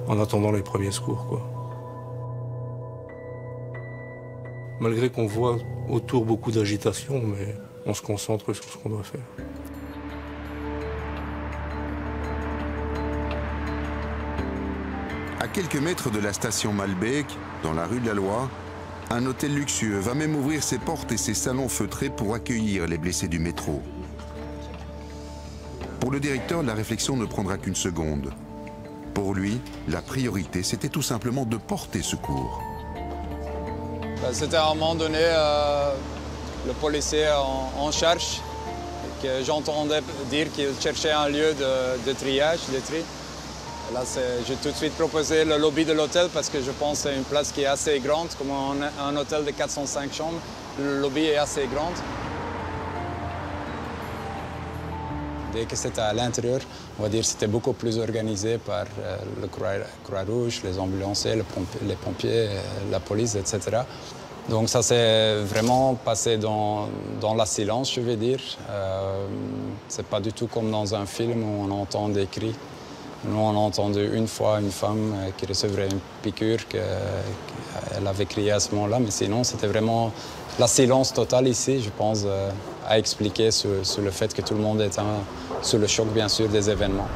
en attendant les premiers secours, quoi. Malgré qu'on voit autour beaucoup d'agitation, mais on se concentre sur ce qu'on doit faire. À quelques mètres de la station Malbec, dans la rue de la Loi, un hôtel luxueux va même ouvrir ses portes et ses salons feutrés pour accueillir les blessés du métro. Pour le directeur, la réflexion ne prendra qu'une seconde. Pour lui, la priorité, c'était tout simplement de porter secours. C'était à un moment donné le policier en charge, que j'entendais dire qu'il cherchait un lieu de triage, de tri. Là, j'ai tout de suite proposé le lobby de l'hôtel parce que je pense que c'est une place qui est assez grande. Comme un hôtel de 405 chambres, le lobby est assez grand. Dès que c'était à l'intérieur, on va dire que c'était beaucoup plus organisé par le Croix-Rouge, les ambulanciers, les pompiers, la police, etc. Donc ça s'est vraiment passé dans la silence, je vais dire. C'est pas du tout comme dans un film où on entend des cris. Nous, on a entendu une fois une femme qui recevait une piqûre, qu'elle avait crié à ce moment-là, mais sinon, c'était vraiment la silence totale ici, je pense, à expliquer sur le fait que tout le monde est sous le choc, bien sûr, des événements.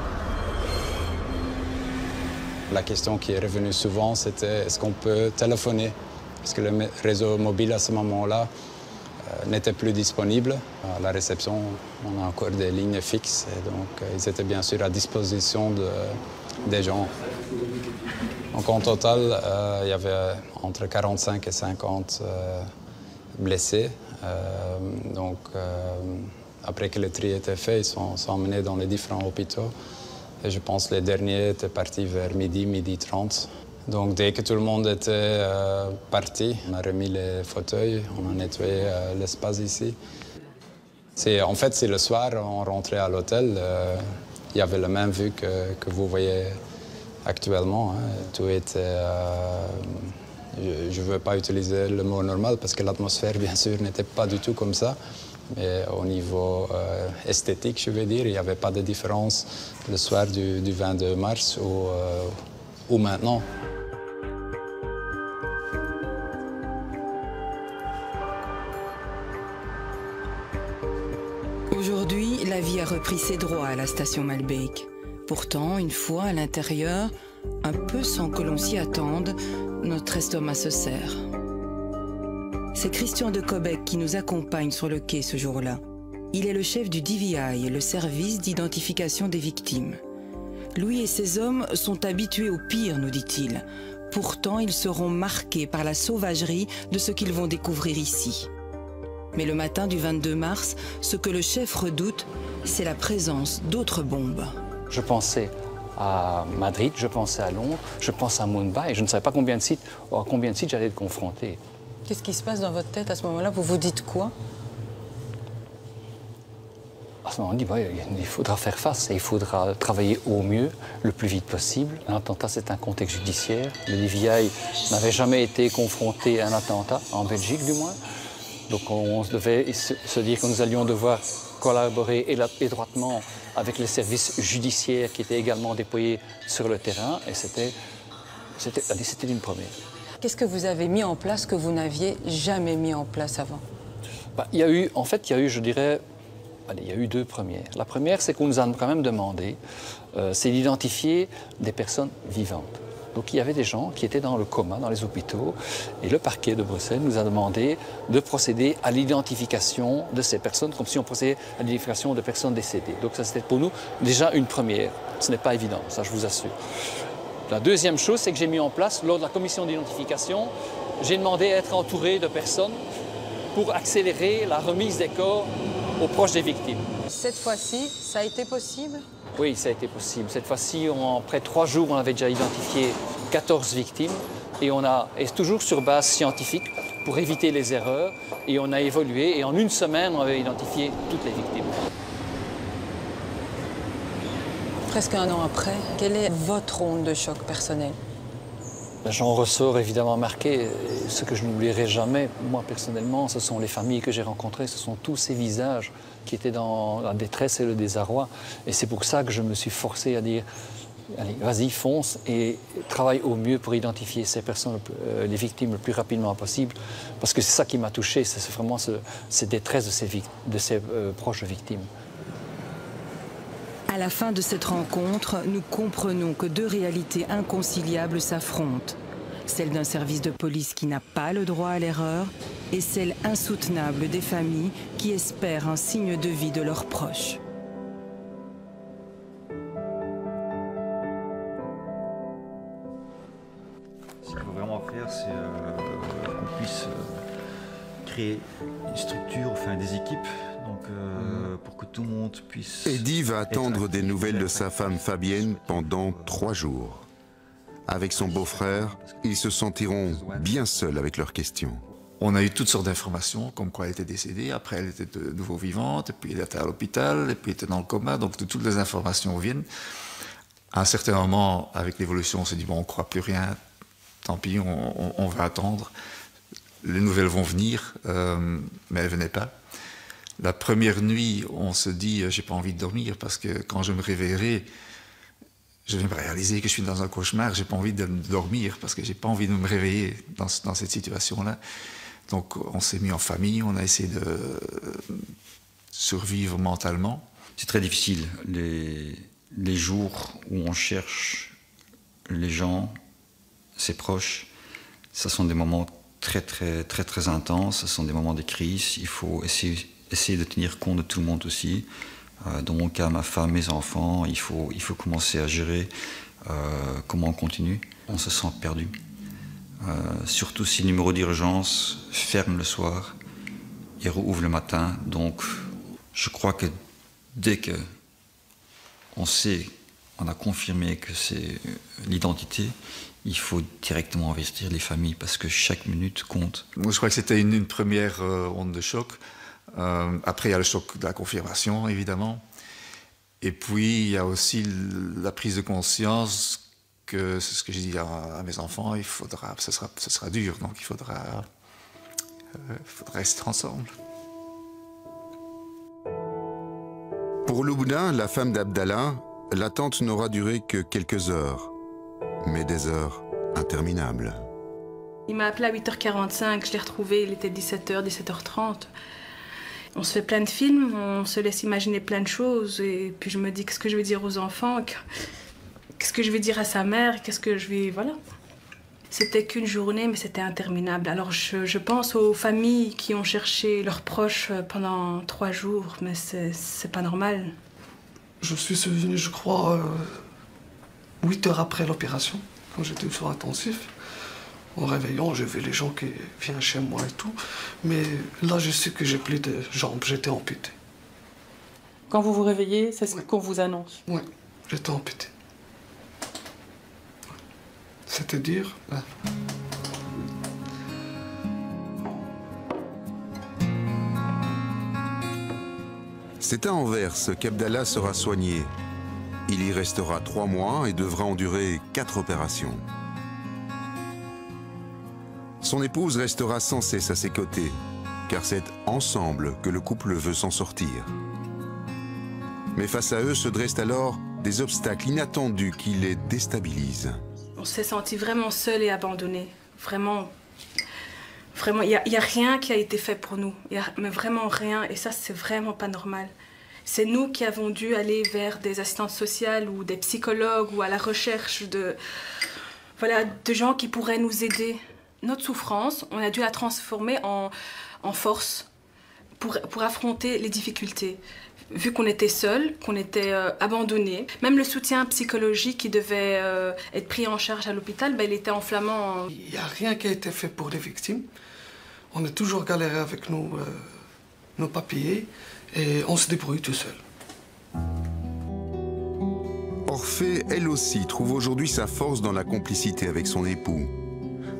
La question qui est revenue souvent, c'était est-ce qu'on peut téléphoner? Parce que le réseau mobile, à ce moment-là, n'était plus disponible. À la réception, on a encore des lignes fixes, et donc ils étaient bien sûr à disposition des gens. Donc en total, il y avait entre 45 et 50 blessés. Donc après que le tri était fait, ils sont emmenés dans les différents hôpitaux. Et je pense que les derniers étaient partis vers midi 30. Donc dès que tout le monde était parti, on a remis les fauteuils, on a nettoyé l'espace ici. En fait, c'est le soir, on rentrait à l'hôtel. Il y avait la même vue que vous voyez actuellement. Hein. Tout était... je ne veux pas utiliser le mot normal parce que l'atmosphère, bien sûr, n'était pas du tout comme ça. Mais au niveau esthétique, je veux dire, il n'y avait pas de différence le soir du 22 mars ou maintenant. Aujourd'hui, la vie a repris ses droits à la station Malbec. Pourtant, une fois à l'intérieur, un peu sans que l'on s'y attende, notre estomac se serre. C'est Christian de Cobec qui nous accompagne sur le quai ce jour-là. Il est le chef du DVI, le service d'identification des victimes. Lui et ses hommes sont habitués au pire, nous dit-il. Pourtant, ils seront marqués par la sauvagerie de ce qu'ils vont découvrir ici. Mais le matin du 22 mars, ce que le chef redoute, c'est la présence d'autres bombes. Je pensais à Madrid, je pensais à Londres, je pense à Mumbai et je ne savais pas à combien de sites j'allais être confronté. Qu'est-ce qui se passe dans votre tête à ce moment-là? Vous vous dites quoi? À ce moment, on dit il faudra faire face et il faudra travailler au mieux, le plus vite possible. Un attentat, c'est un contexte judiciaire. Le DVI n'avait jamais été confronté à un attentat, en Belgique du moins. Donc on devait se dire que nous allions devoir collaborer étroitement avec les services judiciaires qui étaient également déployés sur le terrain. Et c'était une première. Qu'est-ce que vous avez mis en place que vous n'aviez jamais mis en place avant? Il y a eu, je dirais, il y a eu deux premières. La première, c'est qu'on nous a quand même demandé, c'est d'identifier des personnes vivantes. Donc il y avait des gens qui étaient dans le coma, dans les hôpitaux, et le parquet de Bruxelles nous a demandé de procéder à l'identification de ces personnes, comme si on procédait à l'identification de personnes décédées. Donc ça, c'était pour nous déjà une première. Ce n'est pas évident, ça je vous assure. La deuxième chose, c'est que j'ai mis en place, lors de la commission d'identification, j'ai demandé à être entouré de personnes pour accélérer la remise des corps aux proches des victimes. Cette fois-ci, ça a été possible? Oui, ça a été possible. Cette fois-ci, en près de 3 jours, on avait déjà identifié 14 victimes et toujours sur base scientifique pour éviter les erreurs. Et on a évolué et en une semaine, on avait identifié toutes les victimes. Presque un an après, quelle est votre onde de choc personnel? J'en ressors évidemment marqué. Ce que je n'oublierai jamais, moi personnellement, ce sont les familles que j'ai rencontrées, ce sont tous ces visages qui étaient dans la détresse et le désarroi. Et c'est pour ça que je me suis forcé à dire, allez, vas-y, fonce et travaille au mieux pour identifier ces personnes, les victimes le plus rapidement possible. Parce que c'est ça qui m'a touché, c'est vraiment cette détresse de ces proches victimes. À la fin de cette rencontre, nous comprenons que deux réalités inconciliables s'affrontent. Celle d'un service de police qui n'a pas le droit à l'erreur et celle insoutenable des familles qui espèrent un signe de vie de leurs proches. Ce qu'il faut vraiment faire, c'est qu'on puisse créer une structure, enfin des équipes, pour que tout le monde puisse... Eddy va attendre des nouvelles de sa femme Fabienne pendant 3 jours. Avec son beau-frère, ils se sentiront bien seuls avec leurs questions. On a eu toutes sortes d'informations, comme quoi elle était décédée, après elle était de nouveau vivante, et puis elle était à l'hôpital, et puis elle était dans le coma, donc toutes les informations viennent. À un certain moment, avec l'évolution, on s'est dit, bon, on ne croit plus rien, tant pis, on va attendre. Les nouvelles vont venir, mais elles ne venaient pas. La première nuit, on se dit, j'ai pas envie de dormir, parce que quand je me réveillerai, je vais me réaliser que je suis dans un cauchemar, j'ai pas envie de dormir, parce que j'ai pas envie de me réveiller dans cette situation-là. Donc on s'est mis en famille, on a essayé de survivre mentalement. C'est très difficile, les jours où on cherche les gens, ses proches, ce sont des moments très intenses, ce sont des moments de crise, il faut essayer de tenir compte de tout le monde aussi. Dans mon cas, ma femme, mes enfants, il faut commencer à gérer comment on continue. On se sent perdu. Surtout si le numéro d'urgence ferme le soir et rouvre le matin. Donc, je crois que dès qu'on sait, on a confirmé que c'est l'identité, il faut directement investir les familles parce que chaque minute compte. Moi, je crois que c'était une première onde de choc. Après, il y a le choc de la confirmation, évidemment. Et puis, il y a aussi la prise de conscience que, c'est ce que j'ai dit à mes enfants, ce sera dur, donc il faudra rester ensemble. Pour Loubna, la femme d'Abdallah, l'attente n'aura duré que quelques heures, mais des heures interminables. Il m'a appelé à 8h45, je l'ai retrouvé, il était 17h, 17h30. On se fait plein de films, on se laisse imaginer plein de choses, et puis je me dis qu'est-ce que je vais dire aux enfants, qu'est-ce que je vais dire à sa mère, qu'est-ce que je vais... Voilà. C'était qu'une journée, mais c'était interminable. Alors je pense aux familles qui ont cherché leurs proches pendant 3 jours, mais c'est pas normal. Je suis survenu, je crois, 8 heures après l'opération, quand j'étais sur intensif. En réveillant, j'ai vu les gens qui viennent chez moi et tout. Mais là, je sais que j'ai plus de jambes, j'étais amputé. Quand vous vous réveillez, c'est ce qu'on vous annonce? Oui, j'étais amputé. C'est-à-dire... Là. C'est à Anvers qu'Abdallah sera soigné. Il y restera 3 mois et devra endurer 4 opérations. Son épouse restera sans cesse à ses côtés, car c'est ensemble que le couple veut s'en sortir. Mais face à eux se dressent alors des obstacles inattendus qui les déstabilisent. On s'est sentis vraiment seuls et abandonnés. Vraiment, il n'y a rien qui a été fait pour nous. Mais vraiment rien, et ça, c'est vraiment pas normal. C'est nous qui avons dû aller vers des assistantes sociales ou des psychologues ou à la recherche de gens qui pourraient nous aider. Notre souffrance, on a dû la transformer en force pour affronter les difficultés. Vu qu'on était seuls, qu'on était abandonnés, même le soutien psychologique qui devait être pris en charge à l'hôpital, il était enflammant. Il n'y a rien qui a été fait pour les victimes. On a toujours galéré avec nos papiers et on se débrouille tout seul. Orphée, elle aussi, trouve aujourd'hui sa force dans la complicité avec son époux.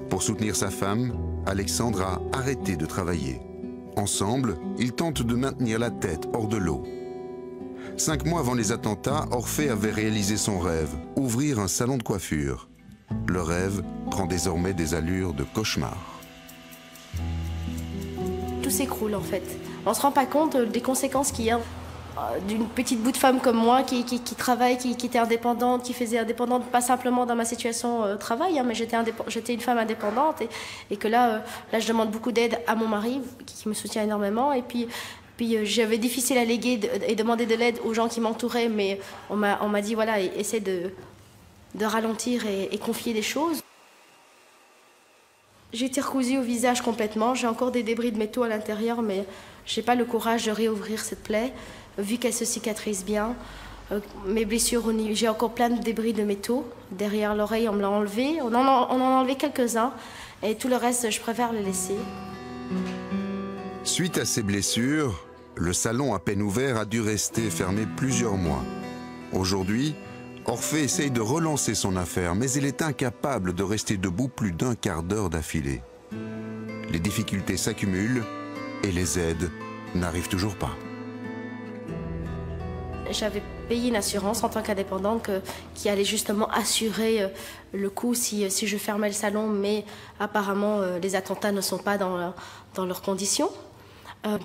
Pour soutenir sa femme, Alexandre a arrêté de travailler. Ensemble, ils tentent de maintenir la tête hors de l'eau. 5 mois avant les attentats, Orphée avait réalisé son rêve, ouvrir un salon de coiffure. Le rêve prend désormais des allures de cauchemar. Tout s'écroule en fait. On ne se rend pas compte des conséquences qu'il y a d'une petite bout de femme comme moi qui travaille, qui était indépendante, qui faisait indépendante, pas simplement dans ma situation travail, hein, mais j'étais une femme indépendante et que là, je demande beaucoup d'aide à mon mari qui me soutient énormément. Et puis j'avais difficile à léguer et demander de l'aide aux gens qui m'entouraient, mais on m'a dit voilà, essaie de ralentir et confier des choses. J'ai été recousue au visage complètement, j'ai encore des débris de métaux à l'intérieur, mais j'ai pas le courage de réouvrir cette plaie, vu qu'elle se cicatrise bien. Mes blessures, j'ai encore plein de débris de métaux. Derrière l'oreille, on me l'a enlevé. On en a enlevé quelques-uns, et tout le reste, je préfère le laisser. Suite à ces blessures, le salon à peine ouvert a dû rester fermé plusieurs mois. Aujourd'hui, Orphée essaye de relancer son affaire, mais elle est incapable de rester debout plus d'1 quart d'heure d'affilée. Les difficultés s'accumulent et les aides n'arrivent toujours pas. J'avais payé une assurance en tant qu'indépendante qui allait justement assurer le coût si je fermais le salon, mais apparemment les attentats ne sont pas dans leurs conditions.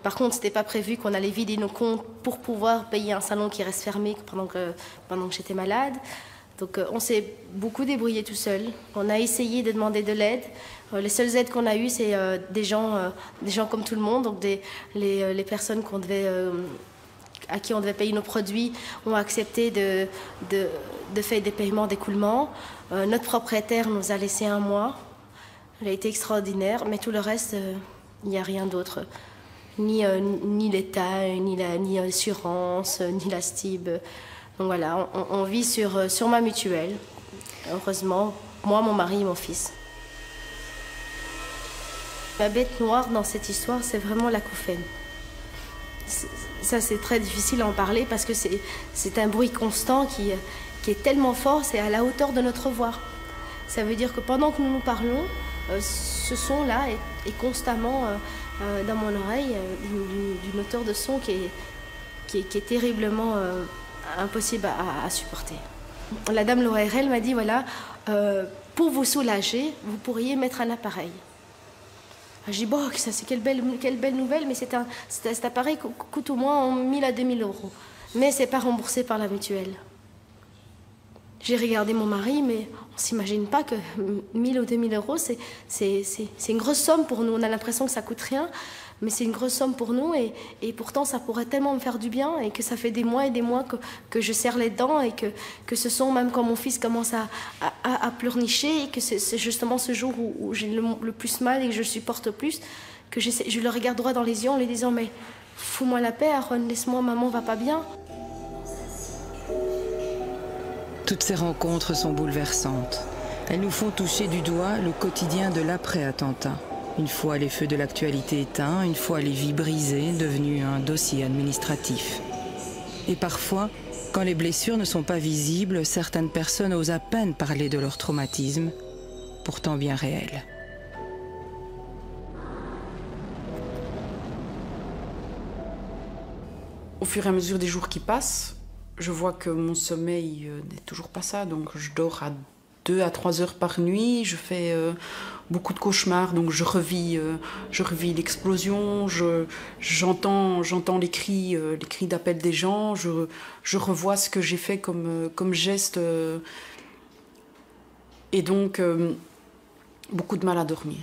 Par contre, ce n'était pas prévu qu'on allait vider nos comptes pour pouvoir payer un salon qui reste fermé pendant que j'étais malade. Donc on s'est beaucoup débrouillé tout seul. On a essayé de demander de l'aide. Les seules aides qu'on a eues, c'est des gens comme tout le monde, donc les personnes à qui on devait payer nos produits ont accepté de faire des paiements d'écoulement. Notre propriétaire nous a laissé 1 mois. Il a été extraordinaire, mais tout le reste, il n'y a rien d'autre. Ni l'État, ni l'assurance, ni la STIB. Donc voilà, on vit sur ma mutuelle. Heureusement, moi, mon mari et mon fils. La bête noire dans cette histoire, c'est vraiment l'acouphène. Ça, c'est très difficile à en parler parce que c'est un bruit constant qui est tellement fort, c'est à la hauteur de notre voix. Ça veut dire que pendant que nous nous parlons, ce son-là est constamment dans mon oreille d'une hauteur de son qui est terriblement impossible à supporter. La dame l'ORL m'a dit, voilà, pour vous soulager, vous pourriez mettre un appareil. J'ai dit, bon, ça c'est quelle belle nouvelle, mais cet appareil coûte au moins 1000 à 2000 €. Mais c'est pas remboursé par la mutuelle. J'ai regardé mon mari, mais on ne s'imagine pas que 1000 ou 2000 €, c'est une grosse somme pour nous. On a l'impression que ça coûte rien, mais c'est une grosse somme pour nous. Et pourtant, ça pourrait tellement me faire du bien, et que ça fait des mois et des mois que je serre les dents, et que ce sont, même quand mon fils commence à pleurnicher, et que c'est justement ce jour où j'ai le plus mal et que je supporte plus, que je le regarde droit dans les yeux en lui disant, mais fous-moi la paix, Aaron, laisse-moi, maman va pas bien. Toutes ces rencontres sont bouleversantes. Elles nous font toucher du doigt le quotidien de l'après-attentat. Une fois les feux de l'actualité éteints, une fois les vies brisées, devenu un dossier administratif. Et parfois, quand les blessures ne sont pas visibles, certaines personnes osent à peine parler de leur traumatisme, pourtant bien réel. Au fur et à mesure des jours qui passent, je vois que mon sommeil n'est toujours pas ça, donc je dors à 2 à 3 heures par nuit, je fais beaucoup de cauchemars, donc je revis l'explosion, j'entends les cris d'appel des gens, je revois ce que j'ai fait comme geste, et donc beaucoup de mal à dormir.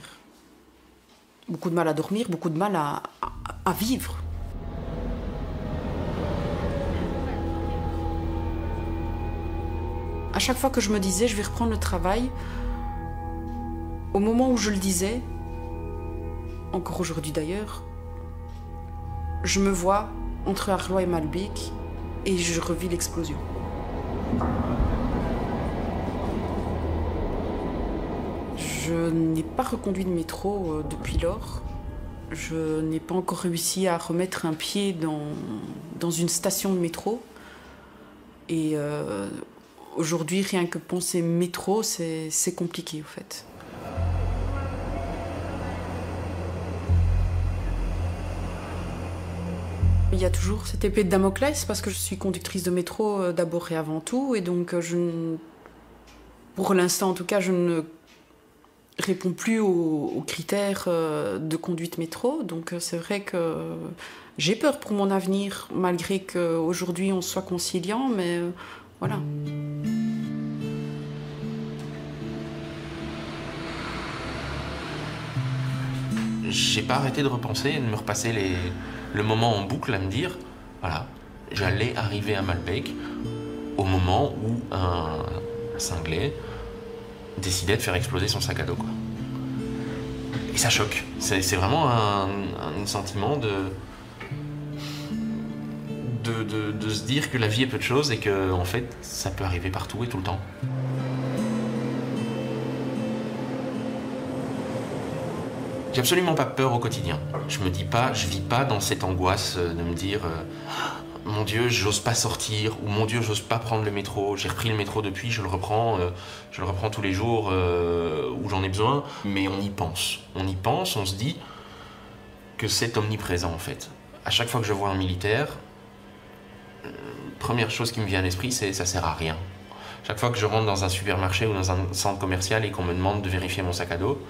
Beaucoup de mal à dormir, beaucoup de mal à vivre. À chaque fois que je me disais, je vais reprendre le travail, au moment où je le disais, encore aujourd'hui d'ailleurs, je me vois entre Arlois et Malbec et je revis l'explosion. Je n'ai pas reconduit de métro depuis lors. Je n'ai pas encore réussi à remettre un pied dans une station de métro. Et aujourd'hui, rien que penser métro, c'est compliqué, en fait. Il y a toujours cette épée de Damoclès, parce que je suis conductrice de métro d'abord et avant tout, et donc pour l'instant en tout cas, je ne réponds plus aux critères de conduite métro, donc c'est vrai que j'ai peur pour mon avenir, malgré qu'aujourd'hui on soit conciliant, mais voilà. J'ai pas arrêté de repenser et de me repasser le moment en boucle à me dire, voilà, j'allais arriver à Malbec au moment où un cinglé décidait de faire exploser son sac à dos, quoi. Et ça choque. C'est vraiment un sentiment de se dire que la vie est peu de choses et que, en fait, ça peut arriver partout et tout le temps. J'ai absolument pas peur au quotidien. Je vis pas dans cette angoisse de me dire mon Dieu, j'ose pas sortir, ou mon Dieu, j'ose pas prendre le métro. J'ai repris le métro depuis, je le reprends tous les jours où j'en ai besoin. Mais on y pense. On y pense, on se dit que c'est omniprésent, en fait. À chaque fois que je vois un militaire, première chose qui me vient à l'esprit, c'est ça sert à rien. Chaque fois que je rentre dans un supermarché ou dans un centre commercial et qu'on me demande de vérifier mon sac à dos,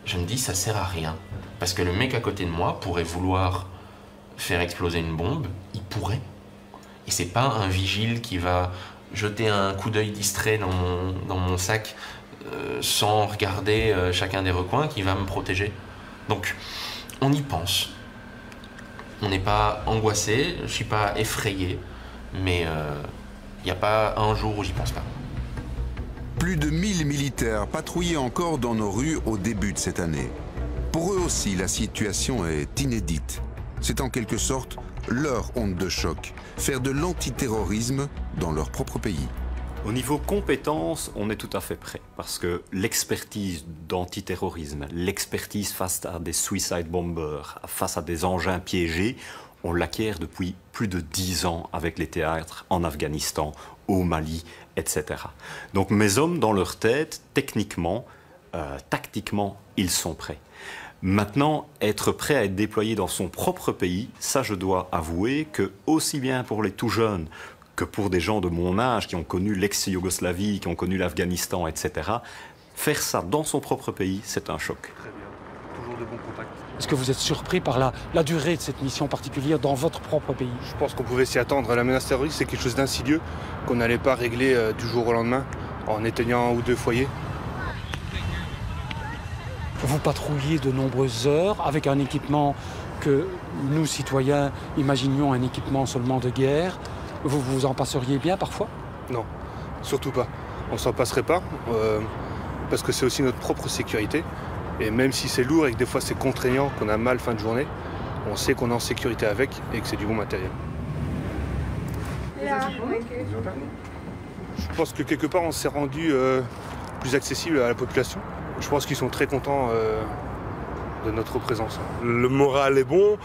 je me dis ça sert à rien. Parce que le mec à côté de moi pourrait vouloir faire exploser une bombe, il pourrait. Et c'est pas un vigile qui va jeter un coup d'œil distrait dans mon sac sans regarder chacun des recoins qui va me protéger. Donc on y pense. On n'est pas angoissé, je suis pas effrayé, mais il n'y a pas un jour où j'y pense pas. Plus de 1000 militaires patrouillaient encore dans nos rues au début de cette année. Pour eux aussi, la situation est inédite. C'est en quelque sorte leur onde de choc, faire de l'antiterrorisme dans leur propre pays. Au niveau compétences, on est tout à fait prêt, parce que l'expertise d'antiterrorisme, l'expertise face à des suicide bombers, face à des engins piégés, on l'acquiert depuis plus de 10 ans avec les théâtres en Afghanistan, au Mali, etc. Donc mes hommes, dans leur tête, techniquement, tactiquement, ils sont prêts. Maintenant, être prêt à être déployé dans son propre pays, ça je dois avouer que aussi bien pour les tout jeunes que pour des gens de mon âge qui ont connu l'ex-Yougoslavie, qui ont connu l'Afghanistan, etc., faire ça dans son propre pays, c'est un choc. Très bien. Toujours de bons contacts. Est-ce que vous êtes surpris par la durée de cette mission particulière dans votre propre pays? Je pense qu'on pouvait s'y attendre. La menace terroriste, c'est quelque chose d'insidieux qu'on n'allait pas régler du jour au lendemain en éteignant 1 ou 2 foyers. Vous patrouillez de nombreuses heures avec un équipement que nous, citoyens, imaginions un équipement seulement de guerre. Vous vous en passeriez bien parfois? Non, surtout pas. On s'en passerait pas, parce que c'est aussi notre propre sécurité. Et même si c'est lourd et que des fois c'est contraignant, qu'on a mal fin de journée, on sait qu'on est en sécurité avec et que c'est du bon matériel. Je pense que quelque part on s'est rendu plus accessible à la population. Je pense qu'ils sont très contents de notre présence. Le moral est bon.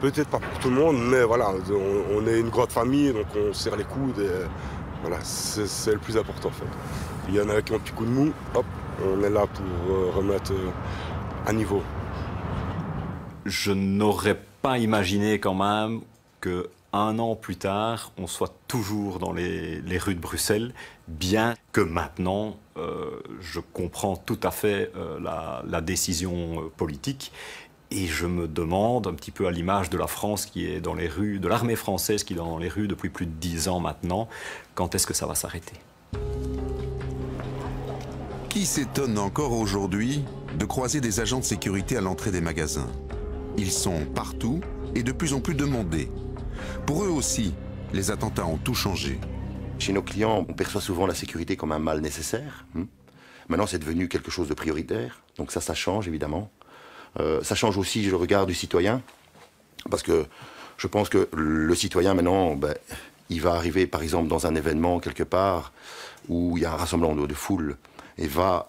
Peut-être pas pour tout le monde, mais voilà, on est une grande famille, donc on serre les coudes et voilà, c'est le plus important en fait. Il y en a qui ont un petit coup de mou, hop, on est là pour remettre à niveau. Je n'aurais pas imaginé quand même que 1 an plus tard, on soit toujours dans les rues de Bruxelles, bien que maintenant, je comprends tout à fait la décision politique. Et je me demande, un petit peu à l'image de la France qui est dans les rues, de l'armée française qui est dans les rues depuis plus de 10 ans maintenant, quand est-ce que ça va s'arrêter? Qui s'étonne encore aujourd'hui de croiser des agents de sécurité à l'entrée des magasins? Ils sont partout et de plus en plus demandés. Pour eux aussi, les attentats ont tout changé. Chez nos clients, on perçoit souvent la sécurité comme un mal nécessaire. Maintenant, c'est devenu quelque chose de prioritaire. Donc ça change évidemment. Ça change aussi le regard du citoyen. Parce que je pense que le citoyen, maintenant, il va arriver, par exemple, dans un événement quelque part où il y a un rassemblement de foule et va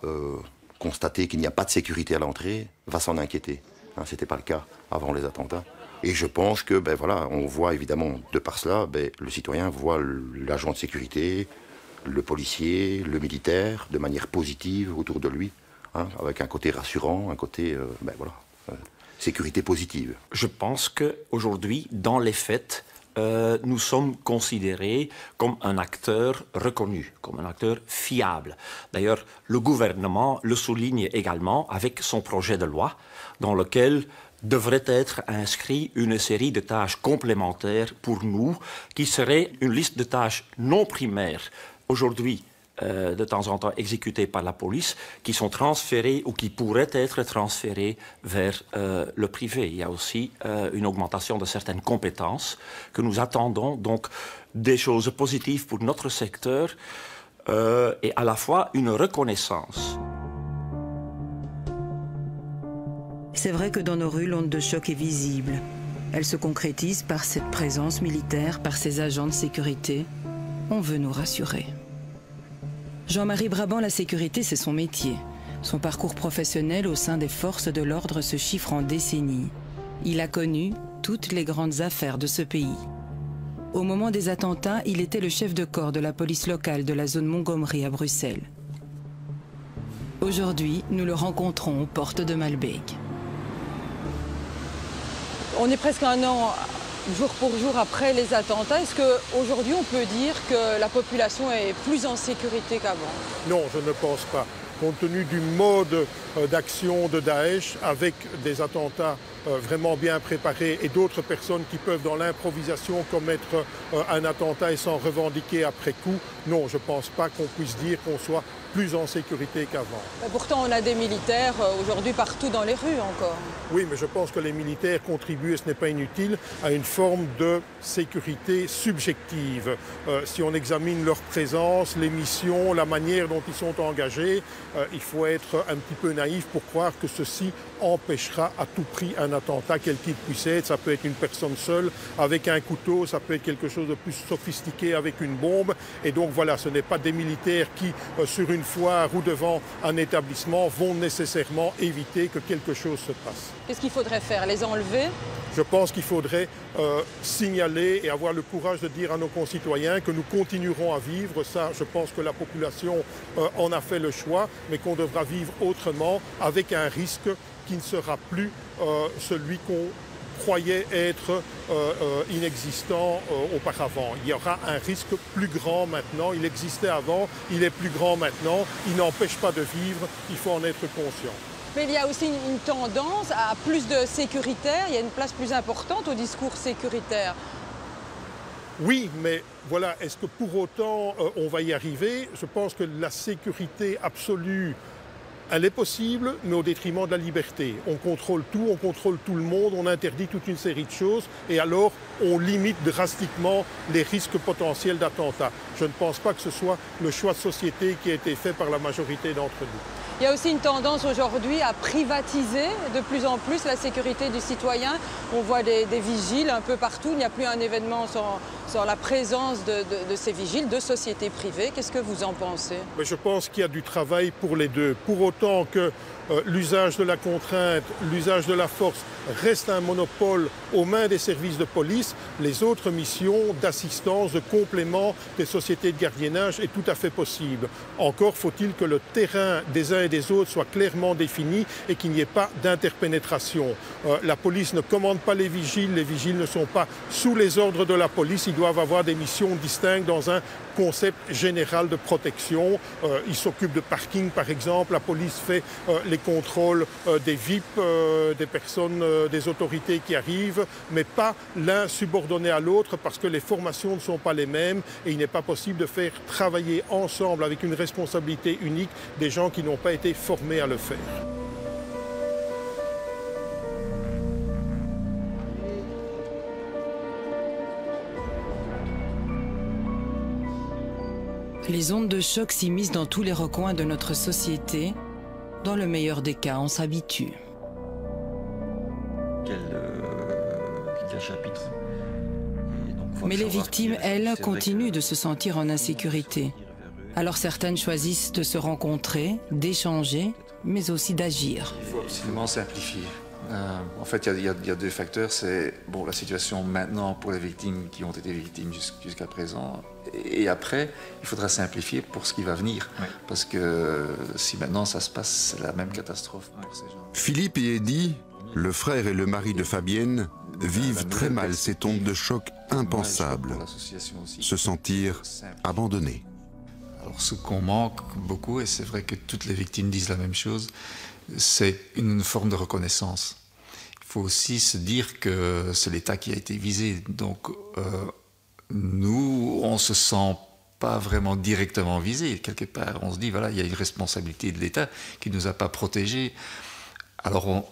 constater qu'il n'y a pas de sécurité à l'entrée, va s'en inquiéter. Ce n'était pas le cas avant les attentats. Et je pense que, voilà, on voit évidemment, de par cela, le citoyen voit l'agent de sécurité, le policier, le militaire, de manière positive autour de lui, avec un côté rassurant, un côté, sécurité positive. Je pense qu'aujourd'hui, dans les faits, nous sommes considérés comme un acteur reconnu, comme un acteur fiable. D'ailleurs, le gouvernement le souligne également avec son projet de loi, dans lequel devrait être inscrit une série de tâches complémentaires pour nous, qui serait une liste de tâches non primaires, aujourd'hui de temps en temps exécutées par la police, qui sont transférées ou qui pourraient être transférées vers le privé. Il y a aussi une augmentation de certaines compétences que nous attendons, donc des choses positives pour notre secteur et à la fois une reconnaissance. C'est vrai que dans nos rues, l'onde de choc est visible. Elle se concrétise par cette présence militaire, par ces agents de sécurité. On veut nous rassurer. Jean-Marie Brabant, la sécurité, c'est son métier. Son parcours professionnel au sein des forces de l'ordre se chiffre en décennies. Il a connu toutes les grandes affaires de ce pays. Au moment des attentats, il était le chef de corps de la police locale de la zone Montgomery à Bruxelles. Aujourd'hui, nous le rencontrons aux portes de Malbec. On est presque 1 an, jour pour jour, après les attentats. Est-ce qu'aujourd'hui, on peut dire que la population est plus en sécurité qu'avant? Non, je ne pense pas. Compte tenu du mode d'action de Daesh, avec des attentats vraiment bien préparés et d'autres personnes qui peuvent, dans l'improvisation, commettre un attentat et s'en revendiquer après coup, non, je ne pense pas qu'on puisse dire qu'on soit plus en sécurité qu'avant. Pourtant, on a des militaires aujourd'hui partout dans les rues encore. Oui, mais je pense que les militaires contribuent, et ce n'est pas inutile, à une forme de sécurité subjective. Si on examine leur présence, les missions, la manière dont ils sont engagés, il faut être un petit peu naïf pour croire que ceci empêchera à tout prix un attentat, quel qu'il puisse être. Ça peut être une personne seule avec un couteau, ça peut être quelque chose de plus sophistiqué avec une bombe. Et donc voilà, ce n'est pas des militaires qui, sur une foire ou devant un établissement, vont nécessairement éviter que quelque chose se passe. Qu'est-ce qu'il faudrait faire? Les enlever? Je pense qu'il faudrait signaler et avoir le courage de dire à nos concitoyens que nous continuerons à vivre. Ça, je pense que la population en a fait le choix, mais qu'on devra vivre autrement, avec un risque qui ne sera plus celui qu'on croyait être inexistant auparavant. Il y aura un risque plus grand maintenant. Il existait avant, il est plus grand maintenant. Il n'empêche pas de vivre, il faut en être conscient. Mais il y a aussi une tendance à plus de sécuritaire, il y a une place plus importante au discours sécuritaire. Oui, mais voilà, est-ce que pour autant on va y arriver? Je pense que la sécurité absolue, elle est possible, mais au détriment de la liberté. On contrôle tout le monde, on interdit toute une série de choses, et alors on limite drastiquement les risques potentiels d'attentats. Je ne pense pas que ce soit le choix de société qui a été fait par la majorité d'entre nous. Il y a aussi une tendance aujourd'hui à privatiser de plus en plus la sécurité du citoyen. On voit des vigiles un peu partout. Il n'y a plus un événement sans la présence de ces vigiles, de sociétés privées. Qu'est-ce que vous en pensez? Mais je pense qu'il y a du travail pour les deux. Pour autant que l'usage de la contrainte, l'usage de la force reste un monopole aux mains des services de police, les autres missions d'assistance, de complément des sociétés de gardiennage est tout à fait possible. Encore faut-il que le terrain des uns et des autres soit clairement défini et qu'il n'y ait pas d'interpénétration. La police ne commande pas les vigiles ne sont pas sous les ordres de la police, ils doivent avoir des missions distinctes dans un concept général de protection. Ils s'occupent de parking par exemple, la police fait les contrôles des VIP, des personnes, des autorités qui arrivent, mais pas l'un subordonné à l'autre parce que les formations ne sont pas les mêmes et il n'est pas possible de faire travailler ensemble avec une responsabilité unique des gens qui n'ont pas été formés à le faire. Les ondes de choc s'immiscent dans tous les recoins de notre société. Dans le meilleur des cas, on s'habitue. Quel chapitre. Mais les victimes, elles, continuent de se sentir en insécurité. Alors certaines choisissent de se rencontrer, d'échanger, mais aussi d'agir. Il faut absolument simplifier. En fait, il y a deux facteurs. C'est la situation maintenant pour les victimes qui ont été victimes jusqu'à présent. Et après, il faudra simplifier pour ce qui va venir. Oui. Parce que si maintenant ça se passe, c'est la même catastrophe pour ces gens. Philippe et Eddy, le frère et le mari de Fabienne, vivent très mal cette onde de choc impensable. Se sentir abandonnés. Alors ce qu'on manque beaucoup, et c'est vrai que toutes les victimes disent la même chose, c'est une forme de reconnaissance. Il faut aussi se dire que c'est l'État qui a été visé. Donc nous, on ne se sent pas vraiment directement visé. Quelque part, on se dit, voilà, il y a une responsabilité de l'État qui ne nous a pas protégés. Alors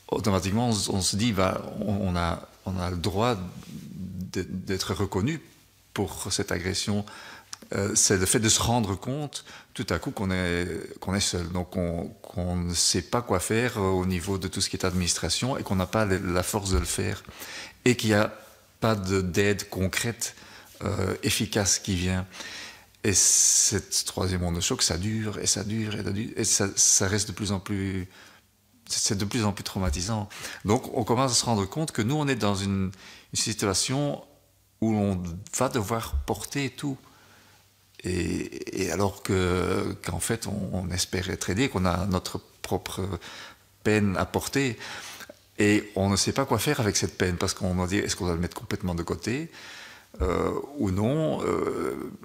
automatiquement, on se dit, on a le droit d'être reconnu pour cette agression. C'est le fait de se rendre compte tout à coup qu'on est seul, donc qu'on ne sait pas quoi faire au niveau de tout ce qui est administration et qu'on n'a pas la force de le faire et qu'il n'y a pas d'aide concrète, efficace qui vient. Et cette troisième onde de choc, ça dure et ça dure et ça reste de plus en plus... C'est de plus en plus traumatisant. Donc on commence à se rendre compte que nous, on est dans une situation où on va devoir porter tout. Et alors qu'en fait, on espère être aidé, qu'on a notre propre peine à porter, et on ne sait pas quoi faire avec cette peine, parce qu'on va dire, est-ce qu'on doit le mettre complètement de côté ou non?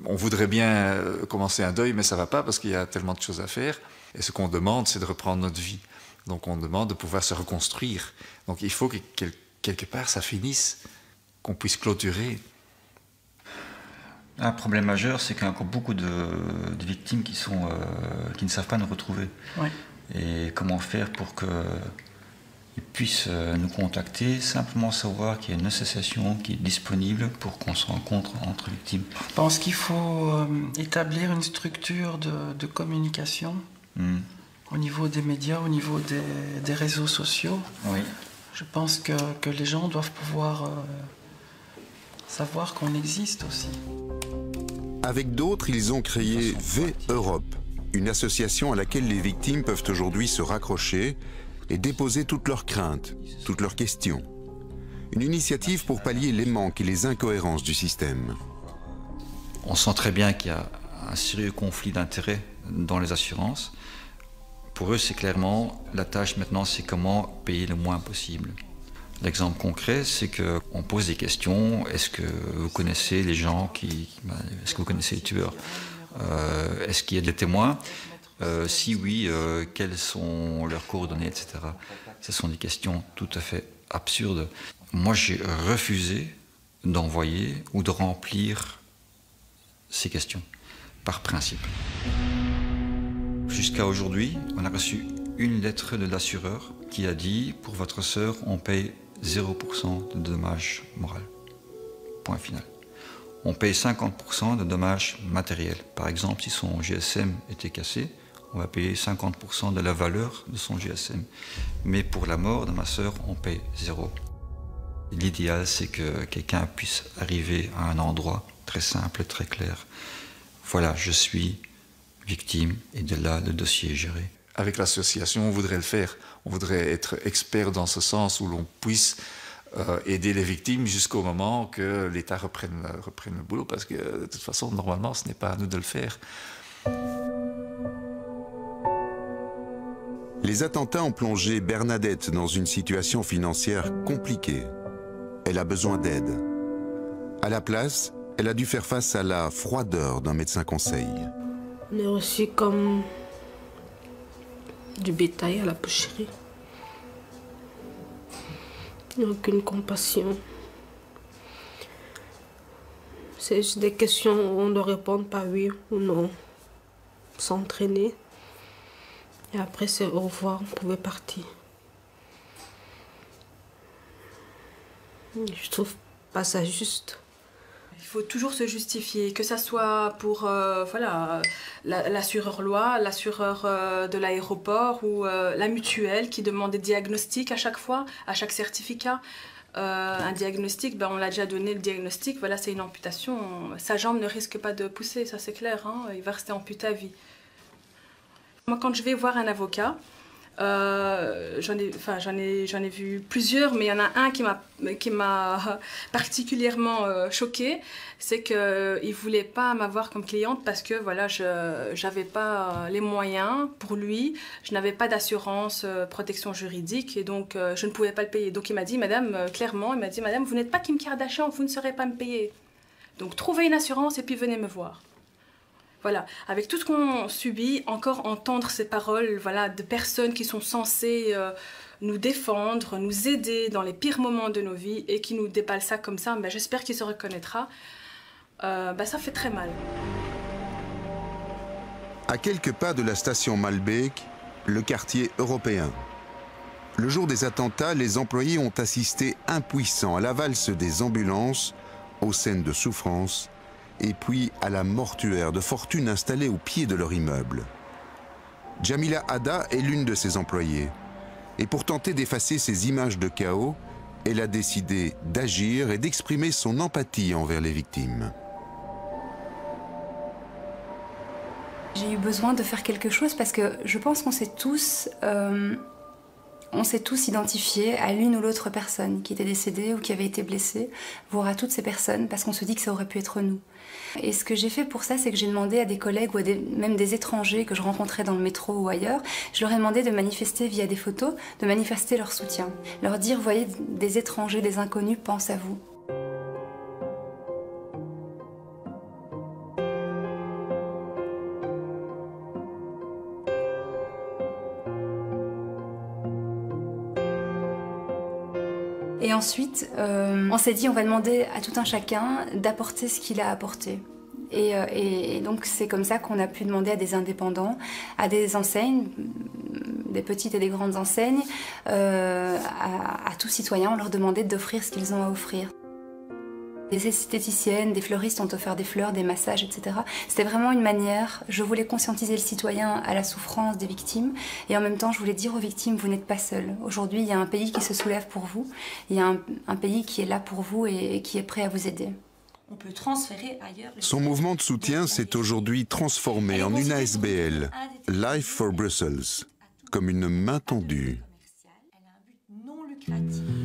On voudrait bien commencer un deuil, mais ça ne va pas, parce qu'il y a tellement de choses à faire. Et ce qu'on demande, c'est de reprendre notre vie. Donc on demande de pouvoir se reconstruire. Donc il faut que quelque part, ça finisse, qu'on puisse clôturer. Un problème majeur, c'est qu'il y a encore beaucoup de victimes qui ne savent pas nous retrouver. Ouais. Et comment faire pour qu'ils puissent nous contacter, simplement savoir qu'il y a une association qui est disponible pour qu'on se rencontre entre victimes. Je pense qu'il faut établir une structure de communication au niveau des médias, au niveau des réseaux sociaux. Oui. Je pense que les gens doivent pouvoir savoir qu'on existe aussi. Avec d'autres, ils ont créé V-Europe, une association à laquelle les victimes peuvent aujourd'hui se raccrocher et déposer toutes leurs craintes, toutes leurs questions. Une initiative pour pallier les manques et les incohérences du système. On sent très bien qu'il y a un sérieux conflit d'intérêts dans les assurances. Pour eux, c'est clairement, la tâche maintenant, c'est comment payer le moins possible. L'exemple concret, c'est qu'on pose des questions. Est-ce que vous connaissez les gens est-ce que vous connaissez les tueurs? Est-ce qu'il y a des témoins? Si oui, quelles sont leurs coordonnées, etc. Ce sont des questions tout à fait absurdes. Moi, j'ai refusé d'envoyer ou de remplir ces questions, par principe. Jusqu'à aujourd'hui, on a reçu une lettre de l'assureur qui a dit « Pour votre sœur, on paye 0% de dommages moraux. » Point final. On paye 50% de dommages matériels. Par exemple, si son GSM était cassé, on va payer 50% de la valeur de son GSM. Mais pour la mort de ma sœur, on paye 0. L'idéal, c'est que quelqu'un puisse arriver à un endroit très simple, très clair. Voilà, je suis victime, et de là, le dossier est géré. Avec l'association, on voudrait le faire. On voudrait être expert dans ce sens où l'on puisse aider les victimes jusqu'au moment que l'État reprenne le boulot, parce que de toute façon, normalement, ce n'est pas à nous de le faire. Les attentats ont plongé Bernadette dans une situation financière compliquée. Elle a besoin d'aide. À la place, elle a dû faire face à la froideur d'un médecin conseil. On est reçu comme du bétail à la boucherie. Il n'y a aucune compassion. C'est juste des questions où on doit répondre par oui ou non. S'entraîner. Et après, c'est au revoir, on pouvait partir. Je trouve pas ça juste. Il faut toujours se justifier, que ça soit pour voilà, l'assureur loi, l'assureur de l'aéroport ou la mutuelle qui demande des diagnostics à chaque fois, à chaque certificat. Un diagnostic, ben on l'a déjà donné le diagnostic, voilà, c'est une amputation. Sa jambe ne risque pas de pousser, ça c'est clair, hein, il va rester amputé à vie. Moi, quand je vais voir un avocat, j'en ai vu plusieurs, mais il y en a un qui m'a particulièrement choquée, c'est qu'il ne voulait pas m'avoir comme cliente parce que voilà, je n'avais pas les moyens pour lui, je n'avais pas d'assurance protection juridique et donc je ne pouvais pas le payer. Donc il m'a dit, madame, clairement, il m'a dit, madame, vous n'êtes pas Kim Kardashian, vous ne saurez pas me payer. Donc trouvez une assurance et puis venez me voir. Voilà, avec tout ce qu'on subit, encore entendre ces paroles voilà, de personnes qui sont censées nous défendre, nous aider dans les pires moments de nos vies et qui nous déballent ça comme ça, ben, j'espère qu'il se reconnaîtra, ben, ça fait très mal. À quelques pas de la station Malbec, le quartier européen. Le jour des attentats, les employés ont assisté impuissants à la valse des ambulances, aux scènes de souffrance, et puis à la mortuaire de fortune installée au pied de leur immeuble. Jamila Hadda est l'une de ces employées. Et pour tenter d'effacer ces images de chaos, elle a décidé d'agir et d'exprimer son empathie envers les victimes. J'ai eu besoin de faire quelque chose parce que je pense qu'on s'est tous identifiés à l'une ou l'autre personne qui était décédée ou qui avait été blessée, voire à toutes ces personnes, parce qu'on se dit que ça aurait pu être nous. Et ce que j'ai fait pour ça, c'est que j'ai demandé à des collègues ou à même des étrangers que je rencontrais dans le métro ou ailleurs, je leur ai demandé de manifester via des photos, de manifester leur soutien. Leur dire, voyez, des étrangers, des inconnus pensent à vous. Et ensuite, on s'est dit, on va demander à tout un chacun d'apporter ce qu'il a apporté. Et donc, c'est comme ça qu'on a pu demander à des indépendants, à des enseignes, des petites et des grandes enseignes, à tout citoyen, on leur demandait d'offrir ce qu'ils ont à offrir. Des esthéticiennes, des fleuristes ont offert des fleurs, des massages, etc. C'était vraiment une manière, je voulais conscientiser le citoyen à la souffrance des victimes et en même temps je voulais dire aux victimes, vous n'êtes pas seuls. Aujourd'hui, il y a un pays qui se soulève pour vous, il y a un pays qui est là pour vous et qui est prêt à vous aider. On peut transférer ailleurs. Son mouvement de soutien s'est aujourd'hui transformé en une ASBL, Life for Brussels, comme une main tendue.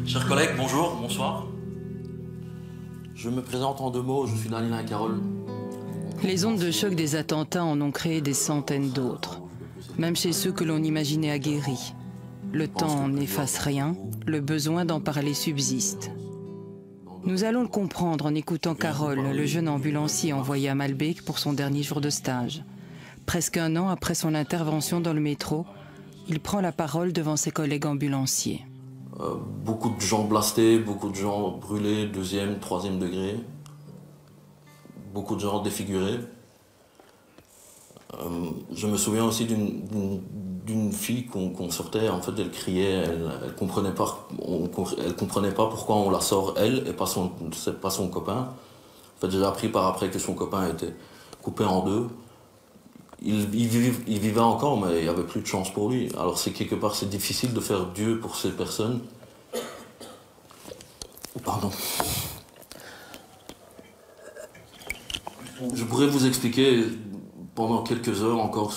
Chers collègues, bonjour, bonsoir. Je me présente en 2 mots, je suis Daniel Carole. Les ondes de choc des attentats en ont créé des centaines d'autres, même chez ceux que l'on imaginait aguerris. Le temps n'efface rien, le besoin d'en parler subsiste. Nous allons le comprendre en écoutant Carole, le jeune ambulancier envoyé à Malbec pour son dernier jour de stage. Presque un an après son intervention dans le métro, il prend la parole devant ses collègues ambulanciers. Beaucoup de gens blastés, beaucoup de gens brûlés, 2e, 3e degré. Beaucoup de gens défigurés. Je me souviens aussi d'une fille qu'on sortait, en fait elle criait, elle comprenait pas pourquoi on la sort elle et pas son copain. En fait j'ai appris par après que son copain était coupé en deux. Il vivait encore mais il n'y avait plus de chance pour lui. Alors quelque part c'est difficile de faire Dieu pour ces personnes. Pardon. Je pourrais vous expliquer pendant quelques heures encore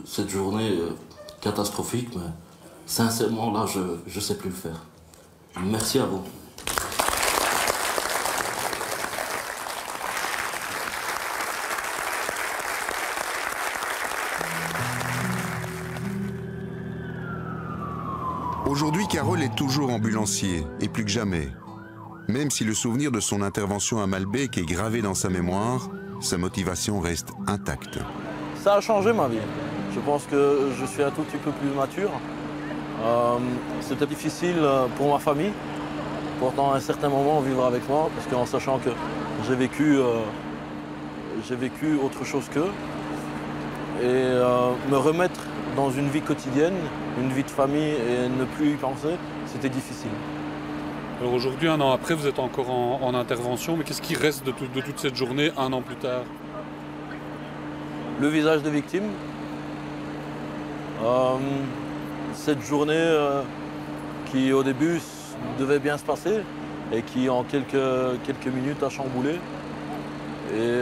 cette journée catastrophique, mais sincèrement là je ne sais plus le faire. Merci à vous. Aujourd'hui, Carole est toujours ambulancier, et plus que jamais. Même si le souvenir de son intervention à Malbec est gravé dans sa mémoire, sa motivation reste intacte. Ça a changé ma vie. Je pense que je suis un tout petit peu plus mature. C'était difficile pour ma famille, pourtant à un certain moment vivre avec moi, parce qu'en sachant que j'ai vécu autre chose qu'eux. Et me remettre dans une vie quotidienne, une vie de famille et ne plus y penser, c'était difficile. Alors aujourd'hui, un an après, vous êtes encore en intervention, mais qu'est-ce qui reste de toute cette journée, un an plus tard? Le visage des victimes. Cette journée qui au début devait bien se passer et qui en quelques minutes a chamboulé. Et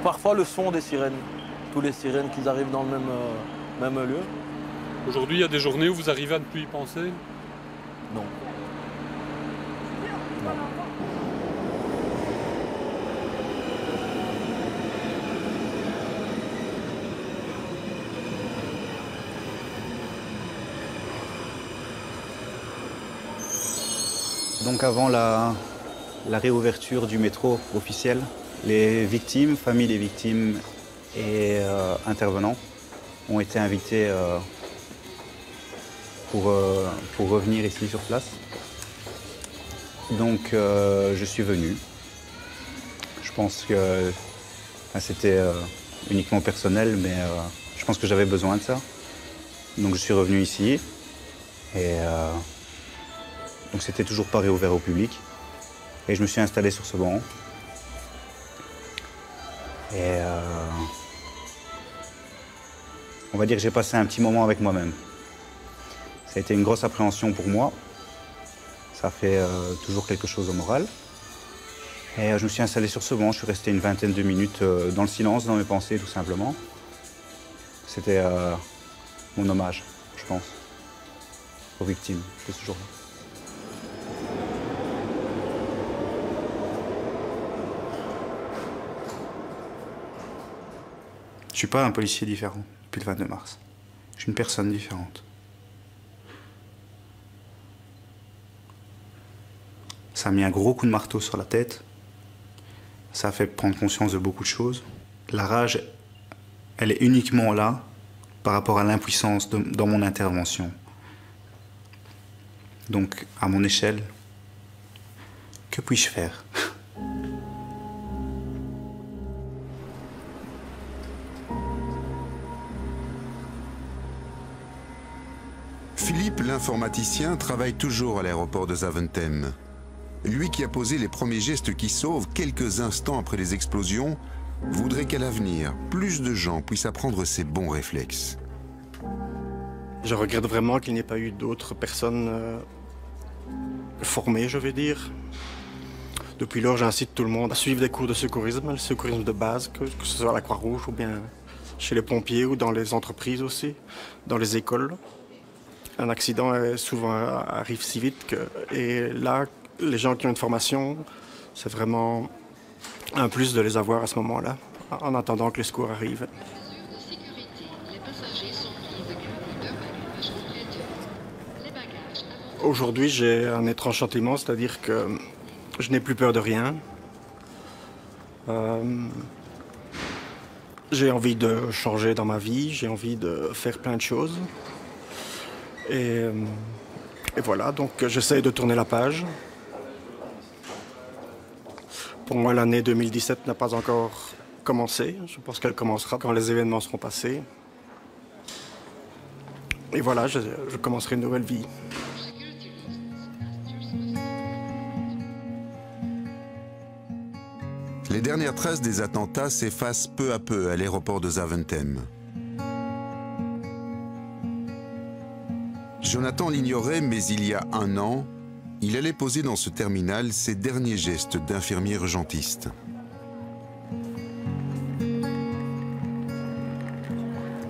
parfois le son des sirènes, tous les sirènes qui arrivent dans le même lieu. Aujourd'hui, il y a des journées où vous arrivez à ne plus y penser? Non. Donc avant la réouverture du métro officiel, les victimes, familles des victimes et intervenants ont été invités pour revenir ici sur place. Donc je suis venu. Je pense que c'était uniquement personnel, mais je pense que j'avais besoin de ça. Donc je suis revenu ici et donc c'était toujours pas réouvert au public. Et je me suis installé sur ce banc. Et on va dire que j'ai passé un petit moment avec moi-même. Ça a été une grosse appréhension pour moi. Ça fait toujours quelque chose au moral. Et je me suis installé sur ce banc, je suis resté une vingtaine de minutes dans le silence, dans mes pensées tout simplement. C'était mon hommage, je pense, aux victimes de ce jour-là. Je ne suis pas un policier différent depuis le 22 mars. Je suis une personne différente. Ça a mis un gros coup de marteau sur la tête. Ça a fait prendre conscience de beaucoup de choses. La rage, elle est uniquement là par rapport à l'impuissance dans mon intervention. Donc, à mon échelle, que puis-je faire ? Philippe, l'informaticien, travaille toujours à l'aéroport de Zaventem. Lui qui a posé les premiers gestes qui sauvent quelques instants après les explosions, voudrait qu'à l'avenir, plus de gens puissent apprendre ces bons réflexes. Je regrette vraiment qu'il n'y ait pas eu d'autres personnes formées, je vais dire. Depuis lors, j'incite tout le monde à suivre des cours de secourisme, le secourisme de base, que ce soit à la Croix-Rouge ou bien chez les pompiers ou dans les entreprises aussi, dans les écoles. Un accident arrive si vite et là, les gens qui ont une formation, c'est vraiment un plus de les avoir à ce moment-là, en attendant que les secours arrivent. Aujourd'hui, j'ai un étrange sentiment, c'est-à-dire que je n'ai plus peur de rien. J'ai envie de changer dans ma vie, j'ai envie de faire plein de choses. Et voilà, donc j'essaye de tourner la page. Pour moi, l'année 2017 n'a pas encore commencé. Je pense qu'elle commencera quand les événements seront passés. Et voilà, je commencerai une nouvelle vie. Les dernières traces des attentats s'effacent peu à peu à l'aéroport de Zaventem. Jonathan l'ignorait, mais il y a un an, il allait poser dans ce terminal ses derniers gestes d'infirmier urgentiste.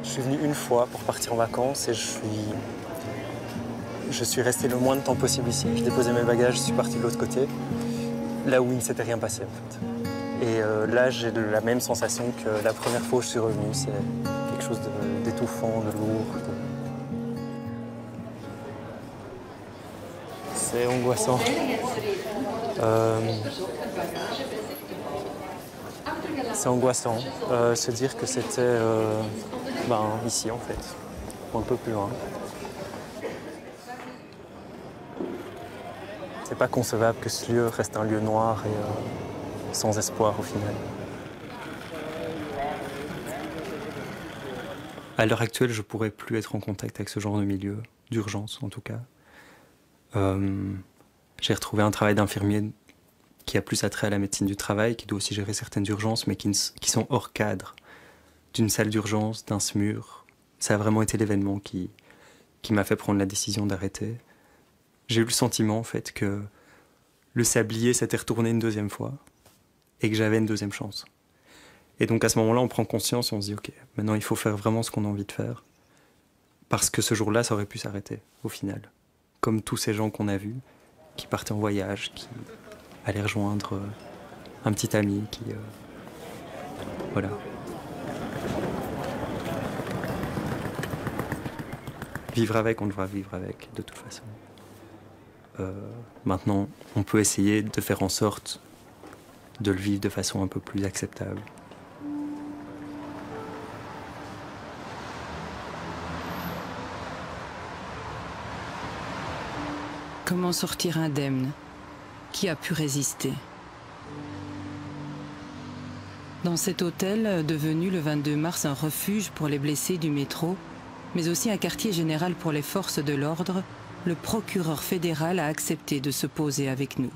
Je suis venu une fois pour partir en vacances et je suis resté le moins de temps possible ici. J'ai déposé mes bagages, je suis parti de l'autre côté, là où il ne s'était rien passé en fait. Et là, j'ai la même sensation que la première fois où je suis revenu. C'est quelque chose d'étouffant, de lourd. C'est angoissant. C'est angoissant. Se dire que c'était ici en fait, ou un peu plus loin. C'est pas concevable que ce lieu reste un lieu noir et sans espoir au final. À l'heure actuelle, je pourrais plus être en contact avec ce genre de milieu, d'urgence en tout cas. J'ai retrouvé un travail d'infirmier qui a plus attrait à la médecine du travail, qui doit aussi gérer certaines urgences, mais qui sont hors cadre d'une salle d'urgence, d'un SMUR. Ça a vraiment été l'événement qui m'a fait prendre la décision d'arrêter. J'ai eu le sentiment en fait que le sablier s'était retourné une deuxième fois et que j'avais une deuxième chance. Et donc à ce moment-là, on prend conscience et on se dit ok, maintenant il faut faire vraiment ce qu'on a envie de faire. Parce que ce jour-là, ça aurait pu s'arrêter au final. Comme tous ces gens qu'on a vus, qui partaient en voyage, qui allaient rejoindre un petit ami, qui... voilà. Vivre avec, on devra vivre avec, de toute façon. Maintenant, on peut essayer de faire en sorte de le vivre de façon un peu plus acceptable. Comment sortir indemne? Qui a pu résister? Dans cet hôtel, devenu le 22 mars un refuge pour les blessés du métro, mais aussi un quartier général pour les forces de l'ordre, le procureur fédéral a accepté de se poser avec nous.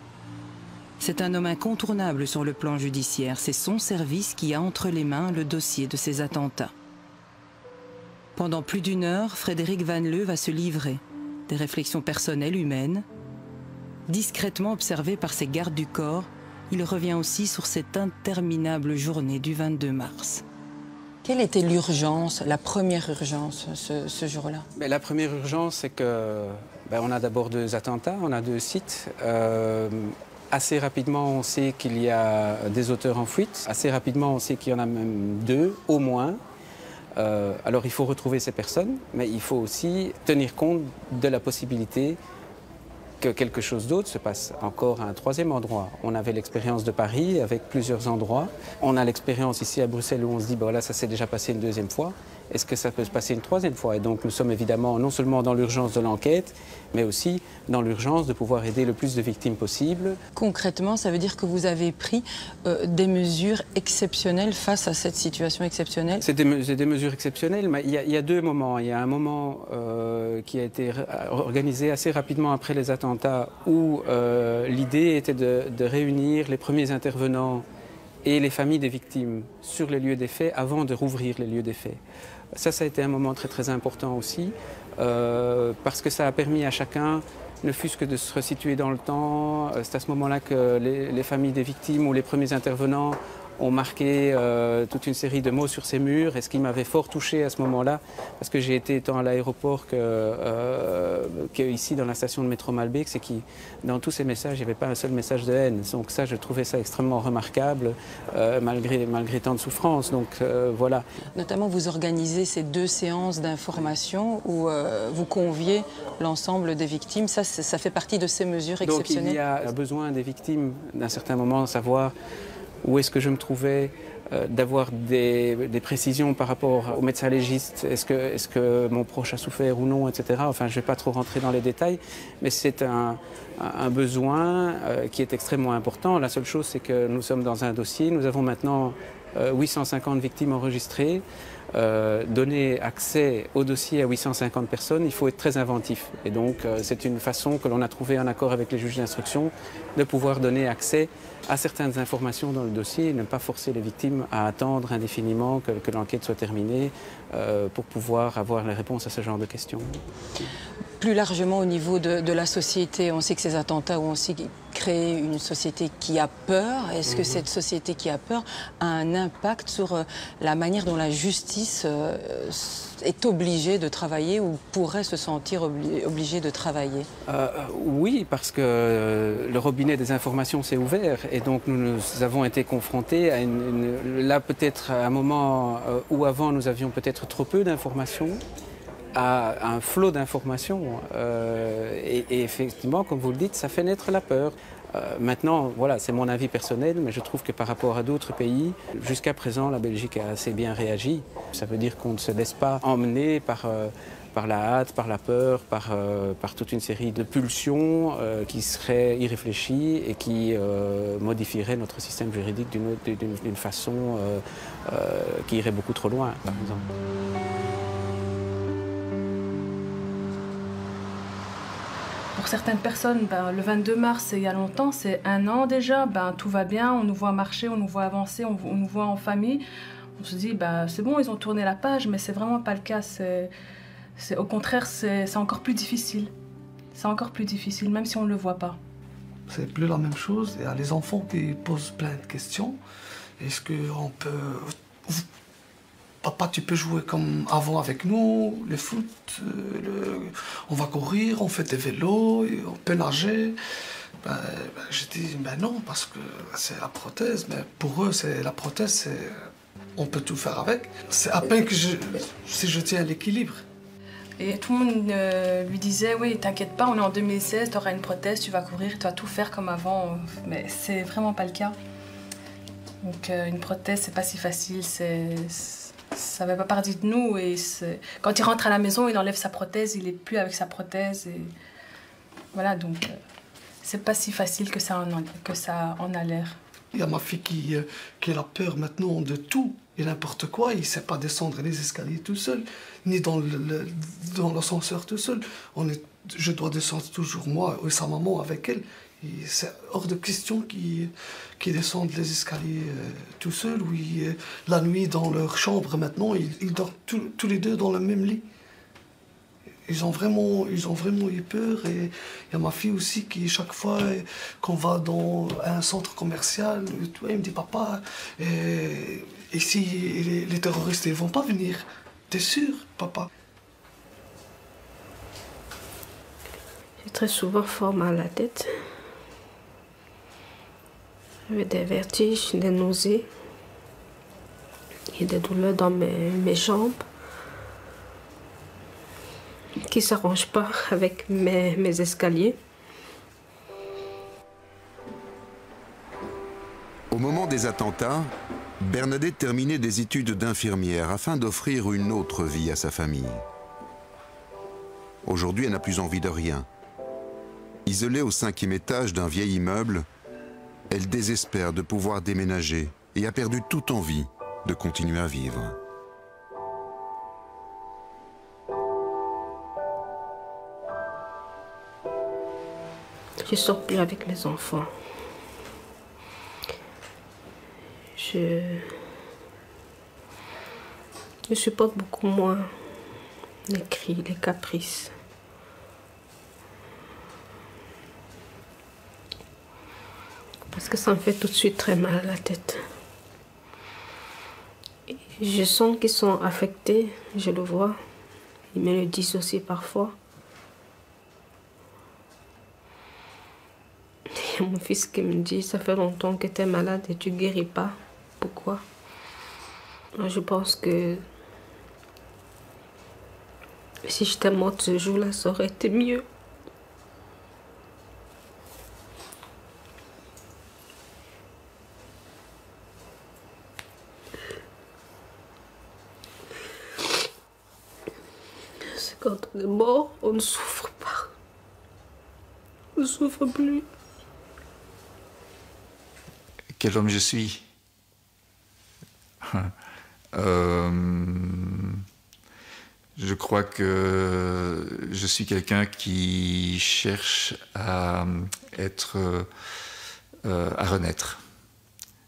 C'est un homme incontournable sur le plan judiciaire. C'est son service qui a entre les mains le dossier de ces attentats. Pendant plus d'une heure, Frédéric Van Leu va se livrer. Des réflexions personnelles humaines. Discrètement observé par ses gardes du corps, il revient aussi sur cette interminable journée du 22 mars. Quelle était l'urgence, la première urgence ce jour-là? La première urgence, c'est que on a d'abord 2 attentats, on a 2 sites. Assez rapidement, on sait qu'il y a des auteurs en fuite. Assez rapidement, on sait qu'il y en a même 2, au moins. Alors, il faut retrouver ces personnes, mais il faut aussi tenir compte de la possibilité que quelque chose d'autre se passe encore à un 3e endroit. On avait l'expérience de Paris avec plusieurs endroits. On a l'expérience ici à Bruxelles où on se dit, voilà, ça s'est déjà passé une 2e fois. Est-ce que ça peut se passer une 3e fois? Et donc nous sommes évidemment non seulement dans l'urgence de l'enquête, mais aussi dans l'urgence de pouvoir aider le plus de victimes possible. Concrètement, ça veut dire que vous avez pris des mesures exceptionnelles face à cette situation exceptionnelle? C'est des mesures exceptionnelles, mais il y a 2 moments. Il y a un moment qui a été organisé assez rapidement après les attentats où l'idée était de réunir les premiers intervenants et les familles des victimes sur les lieux des faits avant de rouvrir les lieux des faits. Ça a été un moment très très important aussi, parce que ça a permis à chacun, ne fût-ce que de se resituer dans le temps. C'est à ce moment-là que les familles des victimes ou les premiers intervenants ont marqué toute une série de mots sur ces murs. Et ce qui m'avait fort touché à ce moment-là, parce que j'ai été tant à l'aéroport qu'ici dans la station de métro Malbec, c'est que dans tous ces messages, il n'y avait pas un seul message de haine. Donc ça, je trouvais ça extrêmement remarquable, malgré tant de souffrance. Donc voilà. Notamment, vous organisez ces 2 séances d'information où vous conviez l'ensemble des victimes. Ça fait partie de ces mesures exceptionnelles. Donc il y a besoin des victimes, d'un certain moment, de savoir où est-ce que je me trouvais, d'avoir des précisions par rapport au médecin légiste, est-ce que mon proche a souffert ou non, etc. Enfin, je ne vais pas trop rentrer dans les détails, mais c'est un besoin qui est extrêmement important. La seule chose, c'est que nous sommes dans un dossier, nous avons maintenant 850 victimes enregistrées. Donner accès au dossier à 850 personnes, il faut être très inventif. Et donc, c'est une façon que l'on a trouvé en accord avec les juges d'instruction de pouvoir donner accès à certaines informations dans le dossier et ne pas forcer les victimes à attendre indéfiniment que l'enquête soit terminée pour pouvoir avoir les réponses à ce genre de questions. Plus largement au niveau de la société, on sait que ces attentats ont aussi créé une société qui a peur. Est-ce que cette société qui a peur a un impact sur la manière dont la justice est obligée de travailler ou pourrait se sentir obligée de travailler? Oui, parce que le robinet des informations s'est ouvert et donc nous avons été confrontés à là peut-être à un moment où avant nous avions peut-être trop peu d'informations, à un flot d'informations et effectivement, comme vous le dites, ça fait naître la peur. Maintenant, voilà, c'est mon avis personnel, mais je trouve que par rapport à d'autres pays, jusqu'à présent, la Belgique a assez bien réagi. Ça veut dire qu'on ne se laisse pas emmener par la hâte, par la peur, par toute une série de pulsions qui seraient irréfléchies et qui modifieraient notre système juridique d'une façon qui irait beaucoup trop loin, par exemple. Pour certaines personnes, le 22 mars, il y a longtemps, c'est 1 an déjà, tout va bien, on nous voit marcher, on nous voit avancer, on nous voit en famille. On se dit, c'est bon, ils ont tourné la page, mais c'est vraiment pas le cas. Au contraire, c'est encore plus difficile. C'est encore plus difficile, même si on ne le voit pas. C'est plus la même chose. Il y a les enfants qui posent plein de questions. Est-ce qu'on peut... Papa, tu peux jouer comme avant avec nous, le foot, on va courir, on fait des vélos, on peut nager. J'ai dit, non, parce que c'est la prothèse. Mais pour eux, c'est la prothèse, on peut tout faire avec. C'est à peine que si je tiens l'équilibre. Et tout le monde lui disait, oui, t'inquiète pas, on est en 2016, tu auras une prothèse, tu vas courir, tu vas tout faire comme avant. Mais c'est vraiment pas le cas. Donc une prothèse, c'est pas si facile, ça ne fait pas partie de nous. Et quand il rentre à la maison, il enlève sa prothèse, il n'est plus avec sa prothèse. Et voilà, donc c'est pas si facile que ça en a l'air. Il y a ma fille qui a peur maintenant de tout et n'importe quoi. Il ne sait pas descendre les escaliers tout seul, ni dans l'ascenseur tout seul. Je dois descendre toujours moi et sa maman avec elle. C'est hors de question qu'ils descendent les escaliers tout seuls. La nuit, dans leur chambre maintenant, ils dorment tous les deux dans le même lit. Ils ont vraiment eu peur. Et il y a ma fille aussi qui, chaque fois qu'on va dans un centre commercial, elle me dit, papa, ici, les terroristes, ils ne vont pas venir. T'es sûr, papa? J'ai très souvent fort mal à la tête. J'avais des vertiges, des nausées et des douleurs dans mes jambes qui ne s'arrangent pas avec mes escaliers. Au moment des attentats, Bernadette terminait des études d'infirmière afin d'offrir une autre vie à sa famille. Aujourd'hui, elle n'a plus envie de rien. Isolée au 5e étage d'un vieil immeuble, elle désespère de pouvoir déménager et a perdu toute envie de continuer à vivre. Je ne sors plus avec les enfants. Je supporte beaucoup moins les cris, les caprices. Parce que ça me fait tout de suite très mal à la tête. Je sens qu'ils sont affectés, je le vois. Ils me le disent aussi parfois. Il y a mon fils qui me dit, ça fait longtemps que tu es malade et tu ne guéris pas. Pourquoi? Je pense que si j'étais morte ce jour-là, ça aurait été mieux. C'est quand on est mort, on ne souffre pas. On ne souffre plus. Quel homme je suis? Je crois que je suis quelqu'un qui cherche à renaître.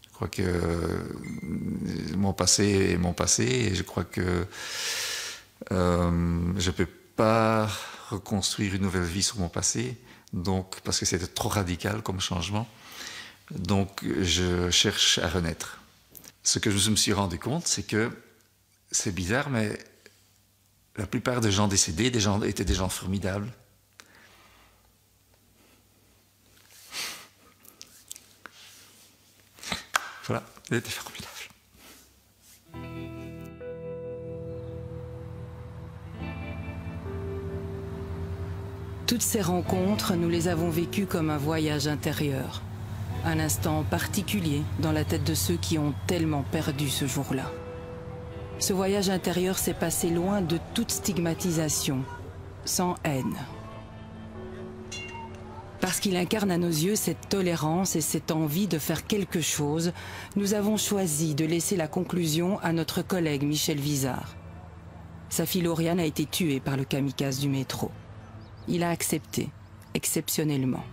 Je crois que mon passé est mon passé et je crois que je ne peux pas reconstruire une nouvelle vie sur mon passé, donc, parce que c'était trop radical comme changement. Donc je cherche à renaître. Ce que je me suis rendu compte, c'est que c'est bizarre, mais la plupart des gens décédés étaient des gens formidables. Voilà, il était formidable. Toutes ces rencontres, nous les avons vécues comme un voyage intérieur. Un instant particulier dans la tête de ceux qui ont tellement perdu ce jour-là. Ce voyage intérieur s'est passé loin de toute stigmatisation, sans haine. Parce qu'il incarne à nos yeux cette tolérance et cette envie de faire quelque chose, nous avons choisi de laisser la conclusion à notre collègue Michel Vizard. Sa fille Lauriane a été tuée par le kamikaze du métro. Il a accepté, exceptionnellement.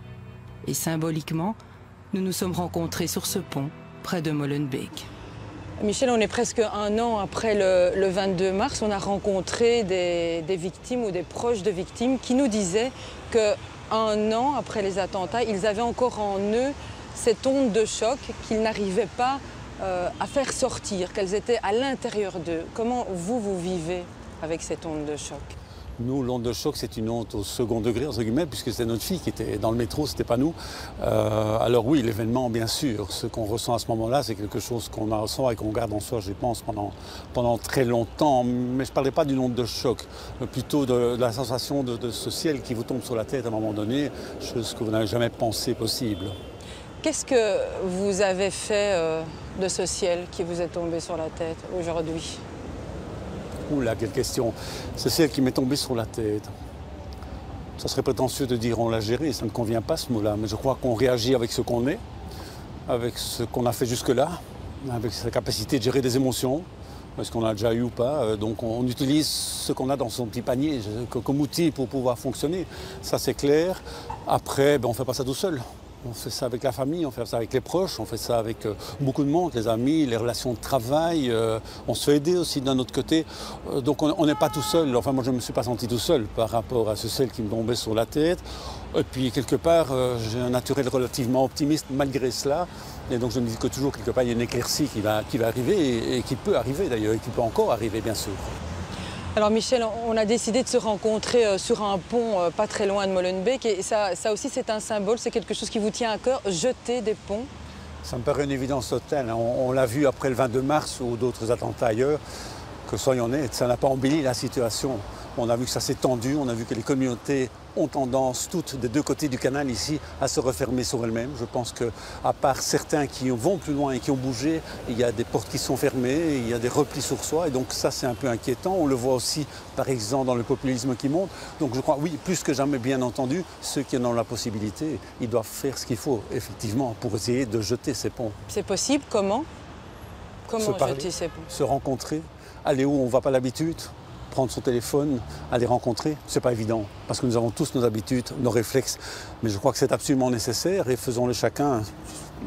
Et symboliquement, nous nous sommes rencontrés sur ce pont, près de Molenbeek. Michel, on est presque un an après le 22 mars. On a rencontré des victimes ou des proches de victimes qui nous disaient qu'un an après les attentats, ils avaient encore en eux cette onde de choc qu'ils n'arrivaient pas à faire sortir, qu'elles étaient à l'intérieur d'eux. Comment vous vivez avec cette onde de choc? Nous, l'onde de choc, c'est une onde au second degré, entre guillemets, puisque c'est notre fille qui était dans le métro, c'était pas nous. Alors oui, l'événement, bien sûr, ce qu'on ressent à ce moment-là, c'est quelque chose qu'on ressent et qu'on garde en soi, je pense, pendant très longtemps. Mais je ne parlais pas d'une onde de choc, mais plutôt de la sensation de ce ciel qui vous tombe sur la tête à un moment donné, chose que vous n'avez jamais pensé possible. Qu'est-ce que vous avez fait de ce ciel qui vous est tombé sur la tête aujourd'hui? Oula, quelle question. C'est celle qui m'est tombée sur la tête. Ça serait prétentieux de dire on l'a géré, ça ne convient pas ce mot-là, mais je crois qu'on réagit avec ce qu'on est, avec ce qu'on a fait jusque-là, avec sa capacité de gérer des émotions, est-ce qu'on a déjà eu ou pas. Donc on utilise ce qu'on a dans son petit panier comme outil pour pouvoir fonctionner. Ça c'est clair. Après, on ne fait pas ça tout seul. On fait ça avec la famille, on fait ça avec les proches, on fait ça avec beaucoup de monde, les amis, les relations de travail. On se fait aider aussi d'un autre côté. Donc on n'est pas tout seul. Enfin, moi, je ne me suis pas senti tout seul par rapport à ce ciel qui me tombait sur la tête. Et puis, quelque part, j'ai un naturel relativement optimiste malgré cela. Et donc, je me dis que toujours, quelque part, il y a une éclaircie qui va arriver et qui peut arriver d'ailleurs, et qui peut encore arriver, bien sûr. Alors Michel, on a décidé de se rencontrer sur un pont pas très loin de Molenbeek et ça aussi c'est un symbole, c'est quelque chose qui vous tient à cœur, jeter des ponts? Ça me paraît une évidence totale. On l'a vu après le 22 mars ou d'autres attentats ailleurs, que soyons honnêtes, ça n'a pas embelli la situation. On a vu que ça s'est tendu, on a vu que les communautés ont tendance, toutes des deux côtés du canal ici, à se refermer sur elles-mêmes. Je pense qu'à part certains qui vont plus loin et qui ont bougé, il y a des portes qui sont fermées, il y a des replis sur soi. Et donc ça, c'est un peu inquiétant. On le voit aussi, par exemple, dans le populisme qui monte. Donc je crois, oui, plus que jamais, bien entendu, ceux qui en ont la possibilité, ils doivent faire ce qu'il faut, effectivement, pour essayer de jeter ces ponts. C'est possible? Comment? Comment jeter ces ponts? Se rencontrer, aller où on ne va pas l'habitude, prendre son téléphone, aller rencontrer, c'est pas évident, parce que nous avons tous nos habitudes, nos réflexes, mais je crois que c'est absolument nécessaire et faisons-le chacun,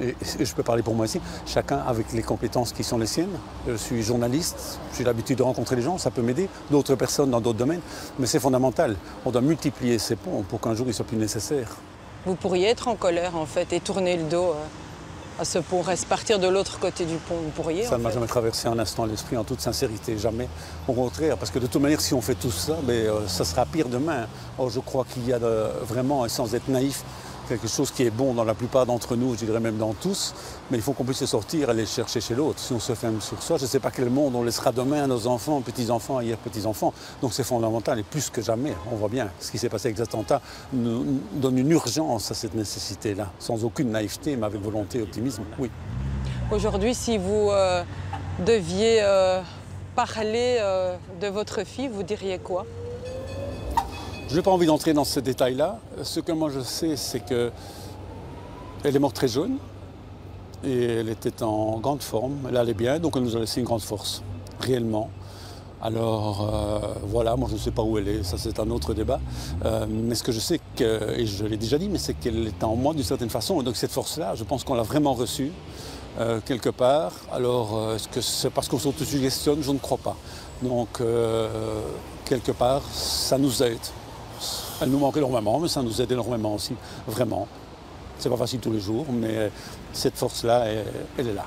et je peux parler pour moi ici, chacun avec les compétences qui sont les siennes. Je suis journaliste, j'ai l'habitude de rencontrer les gens, ça peut m'aider, d'autres personnes dans d'autres domaines, mais c'est fondamental, on doit multiplier ces ponts pour qu'un jour ils soient plus nécessaires. Vous pourriez être en colère en fait et tourner le dos à ce pont. Reste partir de l'autre côté du pont, vous pourriez? Ça ne m'a jamais traversé un instant l'esprit, en toute sincérité, jamais. Au contraire, parce que de toute manière, si on fait tout ça, ça sera pire demain. Or, je crois qu'il y a vraiment, sans être naïf, quelque chose qui est bon dans la plupart d'entre nous, je dirais même dans tous, mais il faut qu'on puisse se sortir et aller chercher chez l'autre. Si on se ferme sur soi, je ne sais pas quel monde on laissera demain à nos enfants, petits-enfants, arrière-petits-enfants. Donc c'est fondamental et plus que jamais, on voit bien, ce qui s'est passé avec les attentats nous donne une urgence à cette nécessité-là, sans aucune naïveté, mais avec volonté et optimisme, oui. Aujourd'hui, si vous deviez parler de votre fille, vous diriez quoi? Je n'ai pas envie d'entrer dans ces détails-là. Ce que moi je sais, c'est qu'elle est morte très jeune et elle était en grande forme, elle allait bien, donc elle nous a laissé une grande force, réellement. Alors voilà, moi je ne sais pas où elle est, ça c'est un autre débat. Mais ce que je sais, et je l'ai déjà dit, mais c'est qu'elle est en moi d'une certaine façon. Et donc cette force-là, je pense qu'on l'a vraiment reçue quelque part. Alors est-ce que c'est parce qu'on s'auto-suggestionne? Je ne crois pas. Donc quelque part, ça nous aide. Elle nous manque énormément, mais ça nous aide énormément aussi, vraiment. C'est pas facile tous les jours, mais cette force-là, elle est là.